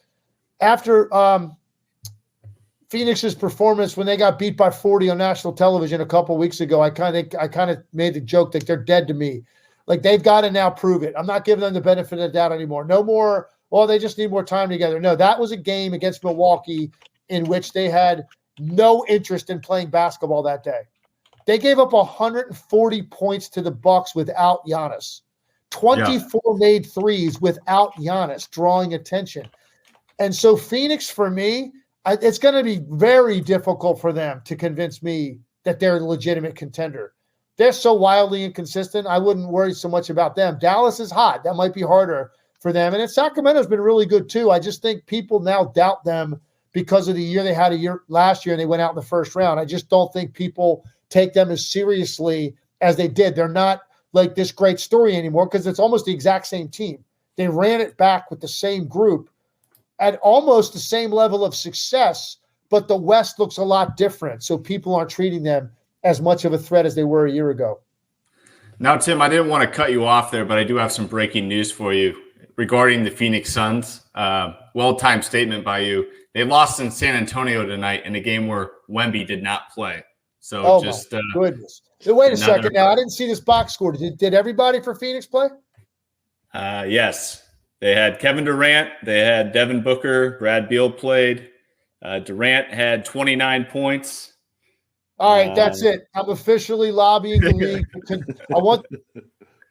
after Phoenix's performance when they got beat by 40 on national television a couple of weeks ago, I kind of made the joke that they're dead to me. Like, they've got to now prove it. I'm not giving them the benefit of the doubt anymore. No more, well, they just need more time together. No, that was a game against Milwaukee in which they had no interest in playing basketball that day. They gave up 140 points to the Bucks without Giannis. 24 made threes without Giannis drawing attention. And so Phoenix, for me, it's going to be very difficult for them to convince me that they're a legitimate contender. They're so wildly inconsistent, I wouldn't worry so much about them. Dallas is hot. That might be harder for them. And Sacramento's been really good too. I just think people now doubt them because of the year they had last year and they went out in the first round. I just don't think people take them as seriously as they did. They're not like this great story anymore because it's almost the exact same team. They ran it back with the same group. at almost the same level of success, but the West looks a lot different. So people aren't treating them as much of a threat as they were a year ago. Now, Tim, I didn't want to cut you off there, but I do have some breaking news for you regarding the Phoenix Suns. Well-timed statement by you. They lost in San Antonio tonight in a game where Wemby did not play. So my goodness. So wait a second now. I didn't see this box score. Did everybody for Phoenix play? Yes. They had Kevin Durant. They had Devin Booker. Brad Beal played. Durant had 29 points. All right, that's it. I'm officially lobbying the league. I want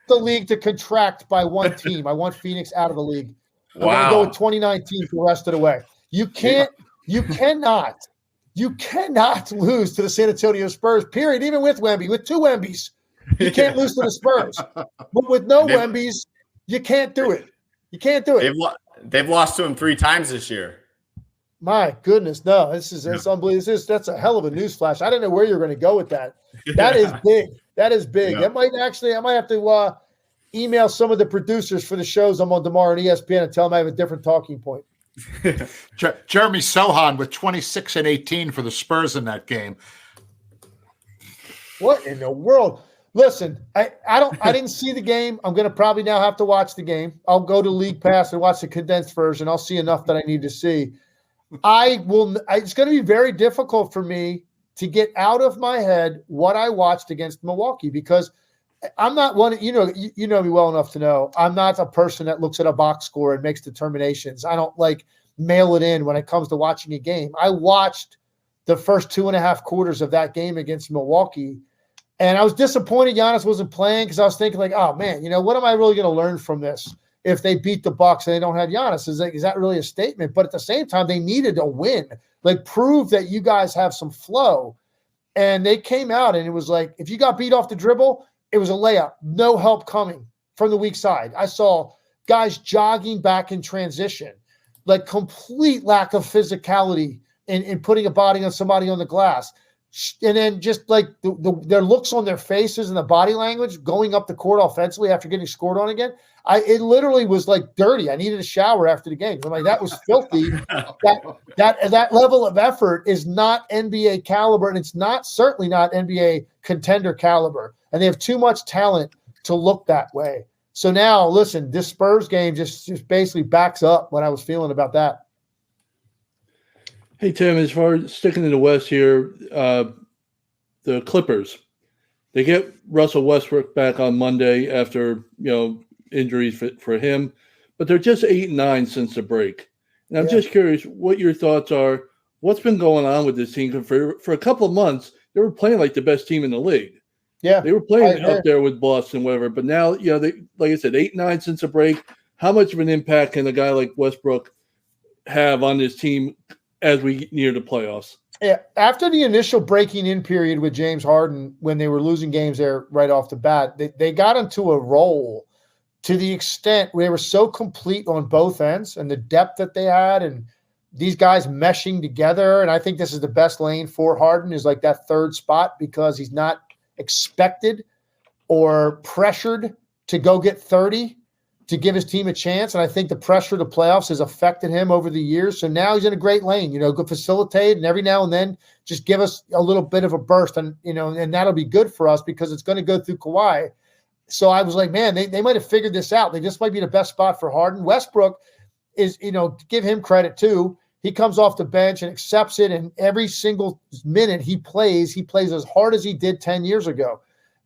the league to contract by one team. I want Phoenix out of the league. I'm going to go with 29 teams the rest of the way. You cannot lose to the San Antonio Spurs, period, even with Wemby, with two Wembys. You can't lose to the Spurs. But with no Wembys, you can't do it. You can't do it. They've lost to him 3 times this year. My goodness, no, it's unbelievable. That's a hell of a news flash. I don't know where you're going to go with that. That is big. That is big. Yeah. I might have to email some of the producers for the shows I'm on tomorrow on ESPN and tell them I have a different talking point. Jeremy Sohan with 26 and 18 for the Spurs in that game. What in the world? Listen, I didn't see the game. I'm going to probably now have to watch the game. I'll go to League Pass and watch the condensed version. I'll see enough that I need to see. It's going to be very difficult for me to get out of my head what I watched against Milwaukee, because I'm not one, you know me well enough to know I'm not a person that looks at a box score and makes determinations. I don't mail it in when it comes to watching a game. I watched the first 2.5 quarters of that game against Milwaukee, and I was disappointed Giannis wasn't playing, because I was thinking oh man, what am I really going to learn from this? If they beat the Bucks and they don't have Giannis, is that really a statement? But at the same time, they needed a win, prove that you guys have some flow. And they came out and it was if you got beat off the dribble, it was a layup, no help coming from the weak side. I saw guys jogging back in transition, complete lack of physicality in putting a body on somebody on the glass. And then just their looks on their faces and the body language going up the court offensively after getting scored on again. It literally was dirty. I needed a shower after the game. I'm that was filthy. that level of effort is not NBA caliber, and it's certainly not NBA contender caliber. And they have too much talent to look that way. So now, listen, this Spurs game just basically backs up what I was feeling about that. Hey, Tim, as far as sticking in the West here, the Clippers, they get Russell Westbrook back on Monday after, injuries for him, but they're just 8-9 since the break. And I'm just curious what your thoughts are. What's been going on with this team? For a couple of months, they were playing like the best team in the league. Yeah, they were playing up there with Boston, whatever. But now, they, like I said, 8-9 since the break. How much of an impact can a guy like Westbrook have on this team as we near the playoffs? Yeah, after the initial breaking in period with James Harden, when they were losing games there right off the bat, they got into a roll to the extent where they were so complete on both ends, and the depth that they had, and these guys meshing together. And I think this is the best lane for Harden, is that third spot, because he's not expected or pressured to go get 30 to give his team a chance. And I think the pressure of the playoffs has affected him over the years. So now he's in a great lane, go facilitate, and every now and then just give us a little bit of a burst, and and that'll be good for us because it's going to go through Kawhi. So I was man, they might have figured this out. This might be the best spot for Harden. Westbrook is, give him credit too. He comes off the bench and accepts it, and every single minute he plays as hard as he did 10 years ago.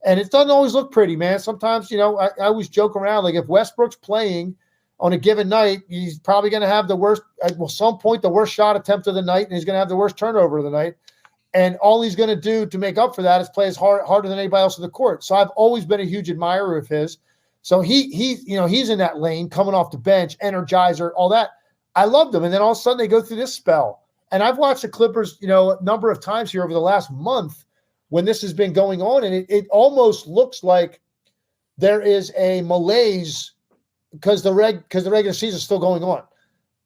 And it doesn't always look pretty, man. Sometimes, I always joke around, if Westbrook's playing on a given night, he's probably going to have the worst, at some point, the worst shot attempt of the night, and he's going to have the worst turnover of the night. And all he's going to do to make up for that is play as harder than anybody else in the court. So I've always been a huge admirer of his. So he's in that lane, coming off the bench, energizer, all that. I loved him. And then all of a sudden they go through this spell. And I've watched the Clippers, a number of times here over the last month when this has been going on. And it almost looks like there is a malaise because the regular season is still going on.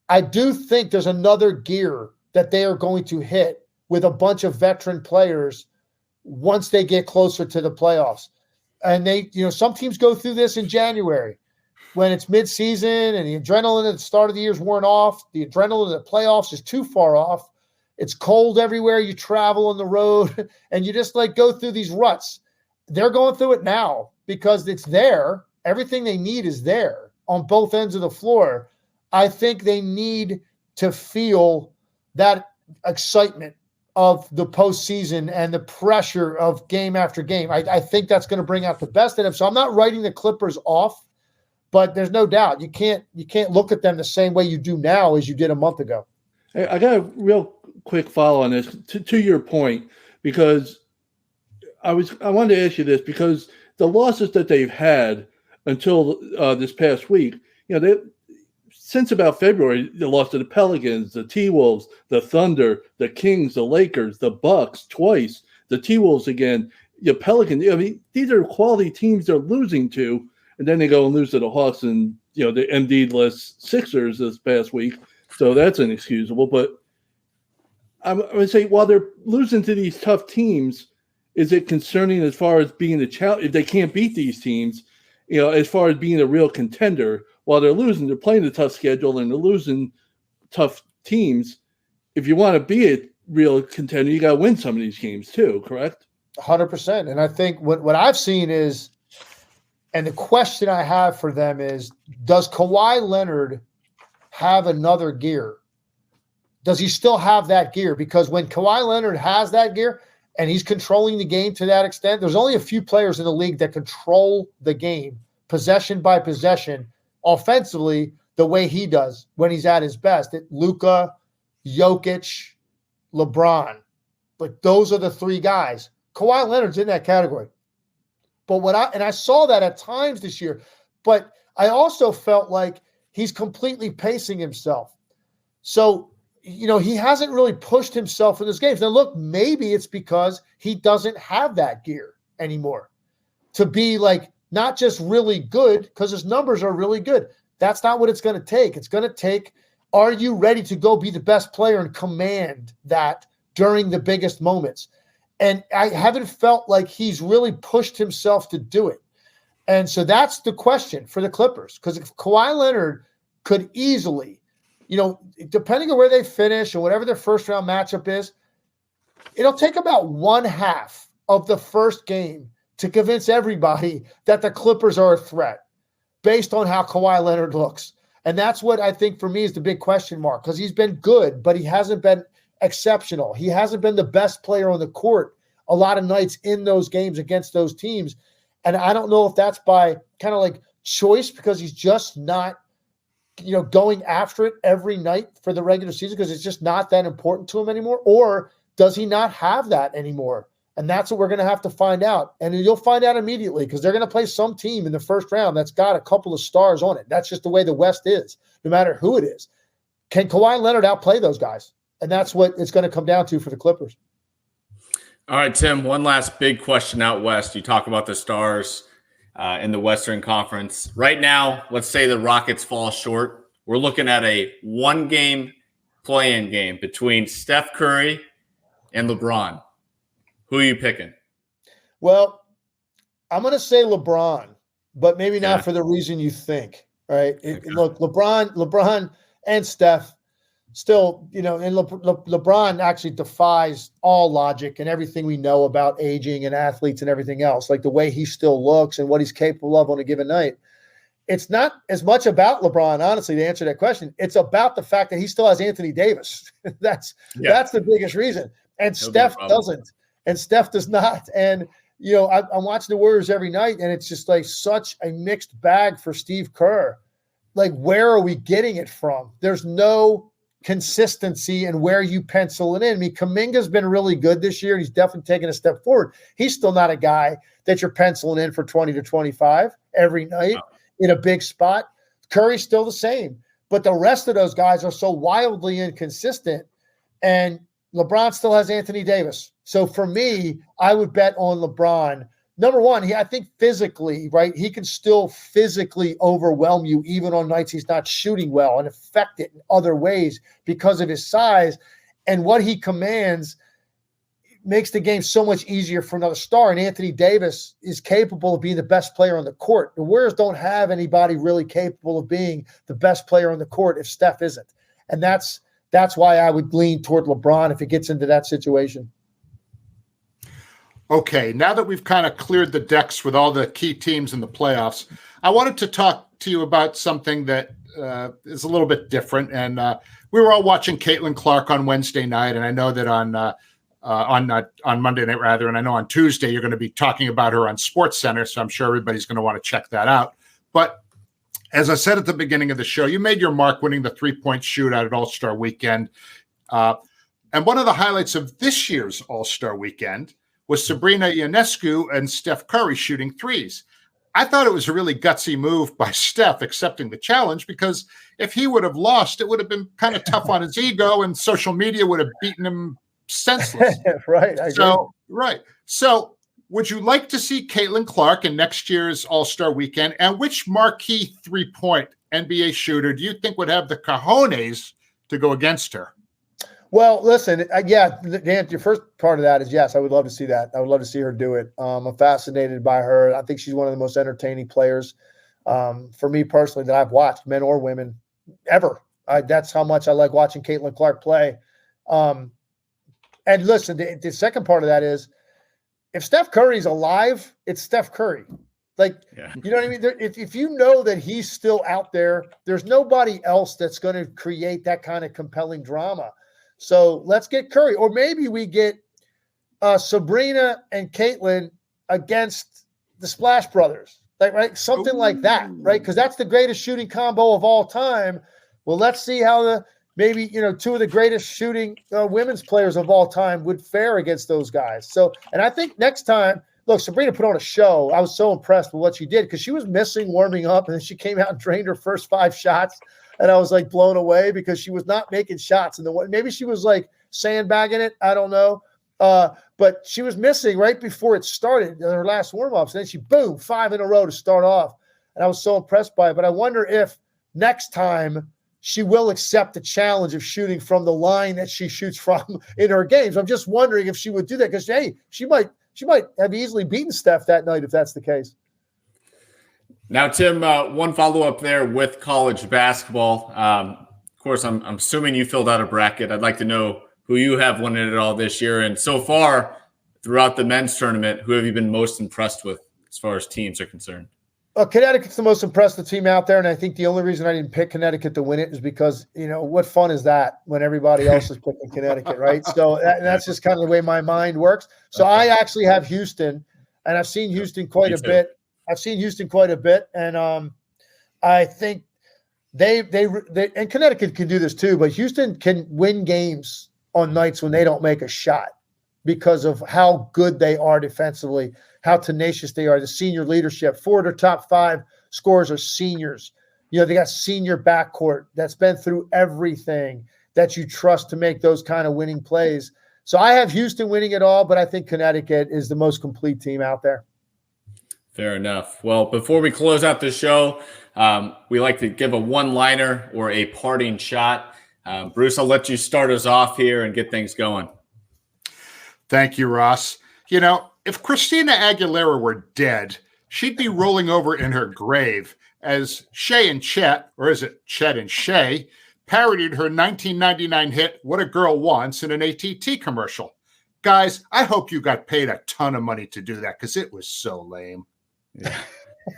I do think there's another gear that they are going to hit with a bunch of veteran players once they get closer to the playoffs. And they, some teams go through this in January. when it's midseason and the adrenaline at the start of the year is worn off, the adrenaline at the playoffs is too far off. It's cold everywhere you travel on the road, and you just like go through these ruts. They're going through it now because it's there. Everything they need is there on both ends of the floor. I think they need to feel that excitement of the postseason and the pressure of game after game. I think that's going to bring out the best in them. So I'm not writing the Clippers off, but there's no doubt you can't look at them the same way you do now as you did a month ago. Hey, I got a real quick follow on this to your point, because I wanted to ask you this, because the losses that they've had until this past week, since about February, they lost to the Pelicans, the T-Wolves, the Thunder, the Kings, the Lakers, the Bucks twice, the T-Wolves again, the Pelicans. I mean, these are quality teams they're losing to, and then they go and lose to the Hawks and the Embiid-less Sixers this past week. So that's inexcusable. But I would say, while they're losing to these tough teams, is it concerning as far as being the challenge? If they can't beat these teams, as far as being a real contender, while they're losing, they're playing a tough schedule and they're losing tough teams. If you want to be a real contender, you got to win some of these games too, correct? 100%. And I think what I've seen is, and the question I have for them is, does Kawhi Leonard have another gear? Does he still have that gear? Because when Kawhi Leonard has that gear and he's controlling the game to that extent, there's only a few players in the league that control the game possession by possession offensively the way he does when he's at his best. Luka, Jokic, LeBron. But those are the three guys. Kawhi Leonard's in that category. But I saw that at times this year, but I also felt like he's completely pacing himself. So, he hasn't really pushed himself in those games. Now, look, maybe it's because he doesn't have that gear anymore to be like not just really good, because his numbers are really good. That's not what it's going to take. It's going to take, are you ready to go be the best player and command that during the biggest moments? And I haven't felt like he's really pushed himself to do it. And so that's the question for the Clippers, because if Kawhi Leonard could easily, depending on where they finish and whatever their first round matchup is, it'll take about one half of the first game to convince everybody that the Clippers are a threat based on how Kawhi Leonard looks. And that's what I think for me is the big question mark, because he's been good, but he hasn't been exceptional. He hasn't been the best player on the court a lot of nights in those games against those teams. And I don't know if that's by kind of like choice, because he's just not, going after it every night for the regular season because it's just not that important to him anymore, or does he not have that anymore? And that's what we're going to have to find out. And you'll find out immediately, because they're going to play some team in the first round that's got a couple of stars on it. That's just the way the West is, no matter who it is. Can Kawhi Leonard outplay those guys? And that's what it's going to come down to for the Clippers. All right, Tim, one last big question out West. You talk about the stars in the Western Conference. Right now, let's say the Rockets fall short. We're looking at a one-game play-in game between Steph Curry and LeBron. Who are you picking? Well, I'm going to say LeBron, but maybe not for the reason you think, right? Look, LeBron and Steph still, and LeBron actually defies all logic and everything we know about aging and athletes and everything else, like the way he still looks and what he's capable of on a given night. It's not as much about LeBron, honestly, to answer that question. It's about the fact that he still has Anthony Davis. That's the biggest reason. And Steph doesn't. And Steph does not. And, I'm watching the Warriors every night, and it's just like such a mixed bag for Steve Kerr. Like, where are we getting it from? There's no consistency in where you pencil it in. I mean, Kuminga's been really good this year, and he's definitely taken a step forward. He's still not a guy that you're penciling in for 20 to 25 every night in a big spot. Curry's still the same. But the rest of those guys are so wildly inconsistent, and LeBron still has Anthony Davis. So for me, I would bet on LeBron. Number one, I think physically, right, he can still physically overwhelm you even on nights he's not shooting well and affect it in other ways because of his size and what he commands. makes the game so much easier for another star. And Anthony Davis is capable of being the best player on the court. The Warriors don't have anybody really capable of being the best player on the court if Steph isn't. And that's why I would lean toward LeBron if it gets into that situation. Okay, now that we've kind of cleared the decks with all the key teams in the playoffs, I wanted to talk to you about something that is a little bit different. And we were all watching Caitlin Clark on Wednesday night, and I know that on Monday night, rather, and I know on Tuesday you're going to be talking about her on SportsCenter, so I'm sure everybody's going to want to check that out. But as I said at the beginning of the show, you made your mark winning the three-point shootout at All-Star Weekend. And one of the highlights of this year's All-Star Weekend was Sabrina Ionescu and Steph Curry shooting threes. I thought it was a really gutsy move by Steph accepting the challenge, because if he would have lost, it would have been kind of tough on his ego, and social media would have beaten him senseless. Right. So would you like to see Caitlin Clark in next year's All-Star Weekend? And which marquee three-point NBA shooter do you think would have the cojones to go against her? Well, listen, Dan, your first part of that is yes, I would love to see that. I would love to see her do it. I'm fascinated by her. I think she's one of the most entertaining players for me personally that I've watched, men or women, ever. That's how much I like watching Caitlin Clark play. And listen, the second part of that is, if Steph Curry's alive, it's Steph Curry. Like, you know what I mean? If you know that he's still out there, there's nobody else that's going to create that kind of compelling drama. So let's get Curry. Or maybe we get Sabrina and Caitlin against the Splash Brothers. Right? Something like that, right? Because that's the greatest shooting combo of all time. Well, let's see how maybe two of the greatest shooting women's players of all time would fare against those guys. So, and I think next time, look, Sabrina put on a show. I was so impressed with what she did, because she was missing warming up, and then she came out and drained her first 5 shots. And I was like blown away, because she was not making shots. And maybe she was like sandbagging it. I don't know. But she was missing right before it started, her last warm-ups. And then she, boom, 5 in a row to start off. And I was so impressed by it. But I wonder if next time she will accept the challenge of shooting from the line that she shoots from in her games. I'm just wondering if she would do that, because, hey, she might have easily beaten Steph that night if that's the case. Now, Tim, one follow-up there with college basketball. Of course, I'm assuming you filled out a bracket. I'd like to know who you have winning it all this year. And so far, throughout the men's tournament, who have you been most impressed with as far as teams are concerned? Connecticut's the most impressive team out there, and I think the only reason I didn't pick Connecticut to win it is because, what fun is that when everybody else is picking Connecticut, right? So that's just kind of the way my mind works. So I actually have Houston, and I've seen Houston quite a bit. And I think they and Connecticut can do this too, but Houston can win games on nights when they don't make a shot because of how good they are defensively, how tenacious they are, the senior leadership. 4 of their top 5 scorers are seniors. They got senior backcourt that's been through everything that you trust to make those kind of winning plays. So I have Houston winning it all, but I think Connecticut is the most complete team out there. Fair enough. Well, before we close out the show, we like to give a one-liner or a parting shot. Bruce, I'll let you start us off here and get things going. Thank you, Ross. If Christina Aguilera were dead, she'd be rolling over in her grave as Shay and Chet, or is it Chet and Shay, parodied her 1999 hit What a Girl Wants in an AT&T commercial. Guys, I hope you got paid a ton of money to do that, because it was so lame. Yeah.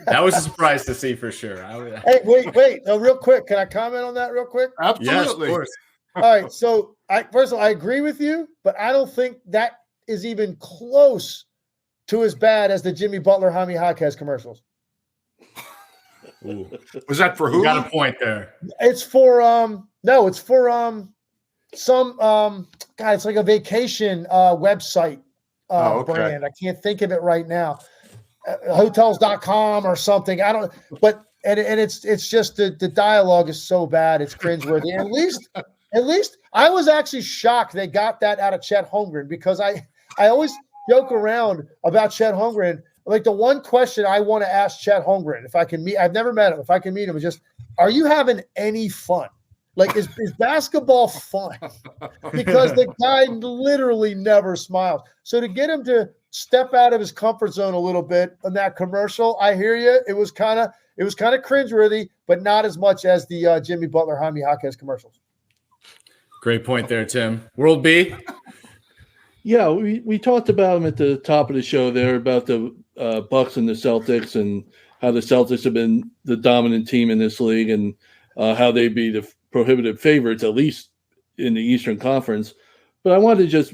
That was a surprise to see for sure. Hey, wait. No, real quick. Can I comment on that real quick? Absolutely. Yes, of course. All right. So, first of all, I agree with you, but I don't think that is even close to as bad as the Jimmy Butler, Jaime Jacquez commercials. Ooh. Was that for who? You got a point there. It's for some God, it's like a vacation website brand. I can't think of it right now. Hotels.com or something. I don't, but and it's just the dialogue is so bad, it's cringeworthy. At least I was actually shocked they got that out of Chet Holmgren, because I always joke around about Chet Holmgren. Like, the one question I want to ask Chet Holmgren, if I can meet, I've never met him, if I can meet him, is just, are you having any fun? Like, is basketball fun? Because the guy literally never smiles. So to get him to step out of his comfort zone a little bit on that commercial, I hear you. It was kind of cringeworthy, but not as much as the Jimmy Butler, Jaime Jacquez commercials. Great point there, Tim. World B. Yeah, we talked about him at the top of the show there about the Bucks and the Celtics and how the Celtics have been the dominant team in this league and how they'd be the prohibitive favorites, at least in the Eastern Conference. But I wanted to just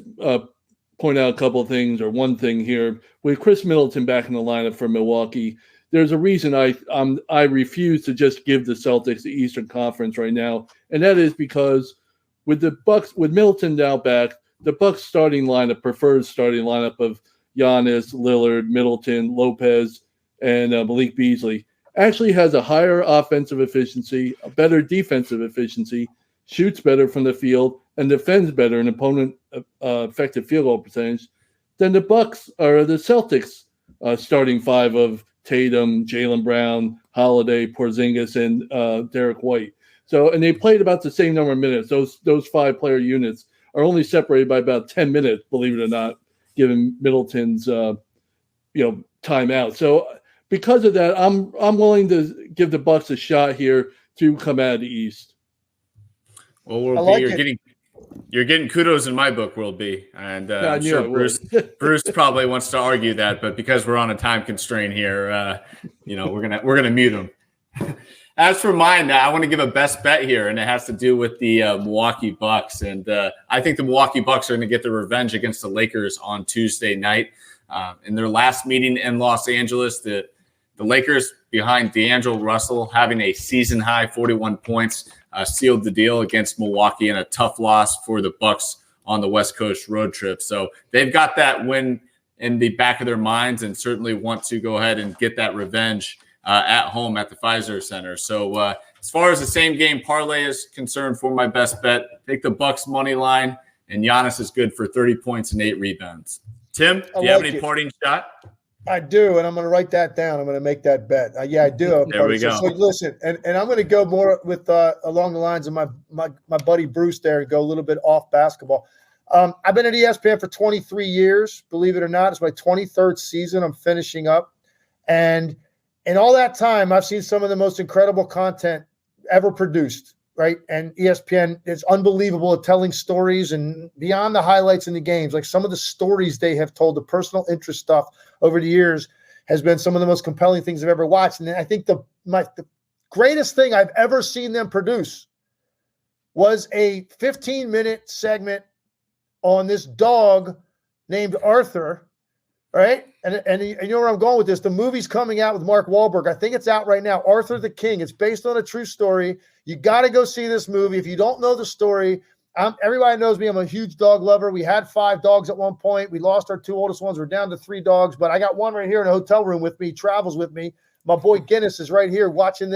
point out a couple of things, or one thing here. With Khris Middleton back in the lineup for Milwaukee, there's a reason I refuse to just give the Celtics the Eastern Conference right now, and that is because with the Bucks, with Middleton now back, the Bucks preferred starting lineup of Giannis, Lillard, Middleton, Lopez, and Malik Beasley actually has a higher offensive efficiency, a better defensive efficiency, shoots better from the field, and defends better in opponent effective field goal percentage than the Bucks or the Celtics starting five of Tatum, Jaylen Brown, Holiday, Porzingis, and Derek White. So, and they played about the same number of minutes. Those 5-player units are only separated by about 10 minutes, believe it or not, given Middleton's timeout. So, because of that, I'm willing to give the Bucks a shot here to come out of the East. Well, World B, you're getting kudos in my book, World B, and I'm sure Bruce probably wants to argue that, but because we're on a time constraint here, we're gonna mute him. As for mine, I want to give a best bet here, and it has to do with the Milwaukee Bucks. And I think the Milwaukee Bucks are going to get their revenge against the Lakers on Tuesday night. In their last meeting in Los Angeles, the Lakers, behind D'Angelo Russell, having a season-high 41 points, sealed the deal against Milwaukee in a tough loss for the Bucks on the West Coast road trip. So they've got that win in the back of their minds and certainly want to go ahead and get that revenge at home at the Pfizer Center. So as far as the same game parlay is concerned, for my best bet, take the Bucks money line, and Giannis is good for 30 points and 8 rebounds. Tim, do you have any parting shot? I do, and I'm going to write that down. I'm going to make that bet. I do. There we go. So listen, and I'm going to go more with along the lines of my buddy Bruce there and go a little bit off basketball. I've been at ESPN for 23 years. Believe it or not, it's my 23rd season I'm finishing up, and in all that time, I've seen some of the most incredible content ever produced, right? And ESPN is unbelievable at telling stories and beyond the highlights in the games. Like some of the stories they have told, the personal interest stuff over the years has been some of the most compelling things I've ever watched. And I think the greatest thing I've ever seen them produce was a 15-minute segment on this dog named Arthur, right? And you know where I'm going with this. The movie's coming out with Mark Wahlberg. I think it's out right now. Arthur the King. It's based on a true story. You got to go see this movie. If you don't know the story, everybody knows me. I'm a huge dog lover. We had 5 dogs at one point. We lost our 2 oldest ones. We're down to 3 dogs, but I got one right here in a hotel room with me. He travels with me. My boy Guinness is right here watching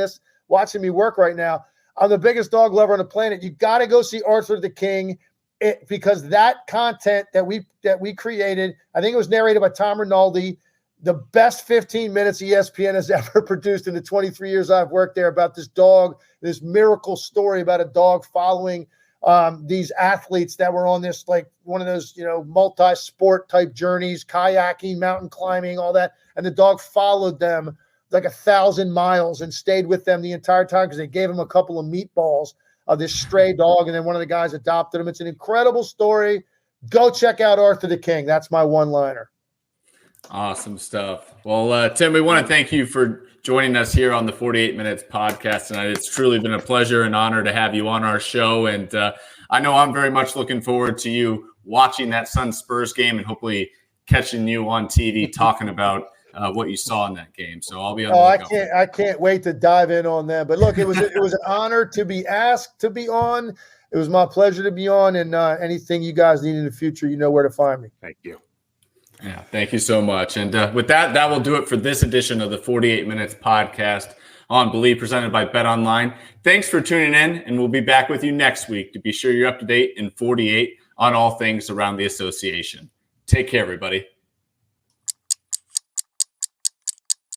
me work right now. I'm the biggest dog lover on the planet. You got to go see Arthur the King. Because that content that we created, I think it was narrated by Tom Rinaldi, the best 15 minutes ESPN has ever produced in the 23 years I've worked there, about this dog, this miracle story about a dog following these athletes that were on this, like one of those, multi-sport type journeys, kayaking, mountain climbing, all that. And the dog followed them like 1,000 miles and stayed with them the entire time because they gave him a couple of meatballs of this stray dog, and then one of the guys adopted him. It's an incredible story. Go check out Arthur the King. That's my one-liner. Awesome stuff. Well, Tim, we want to thank you for joining us here on the 48 Minutes podcast tonight. It's truly been a pleasure and honor to have you on our show, and I know I'm very much looking forward to you watching that Suns-Spurs game and hopefully catching you on TV talking about what you saw in that game. So I'll be on the lookout. I can't wait to dive in on that. But look, it was an honor to be asked to be on. It was my pleasure to be on, and anything you guys need in the future, you know where to find me. Thank you. Yeah, thank you so much. And with that will do it for this edition of the 48 Minutes podcast on Believe, presented by Bet Online. Thanks for tuning in, and we'll be back with you next week to be sure you're up to date in 48 on all things around the association. Take care, everybody.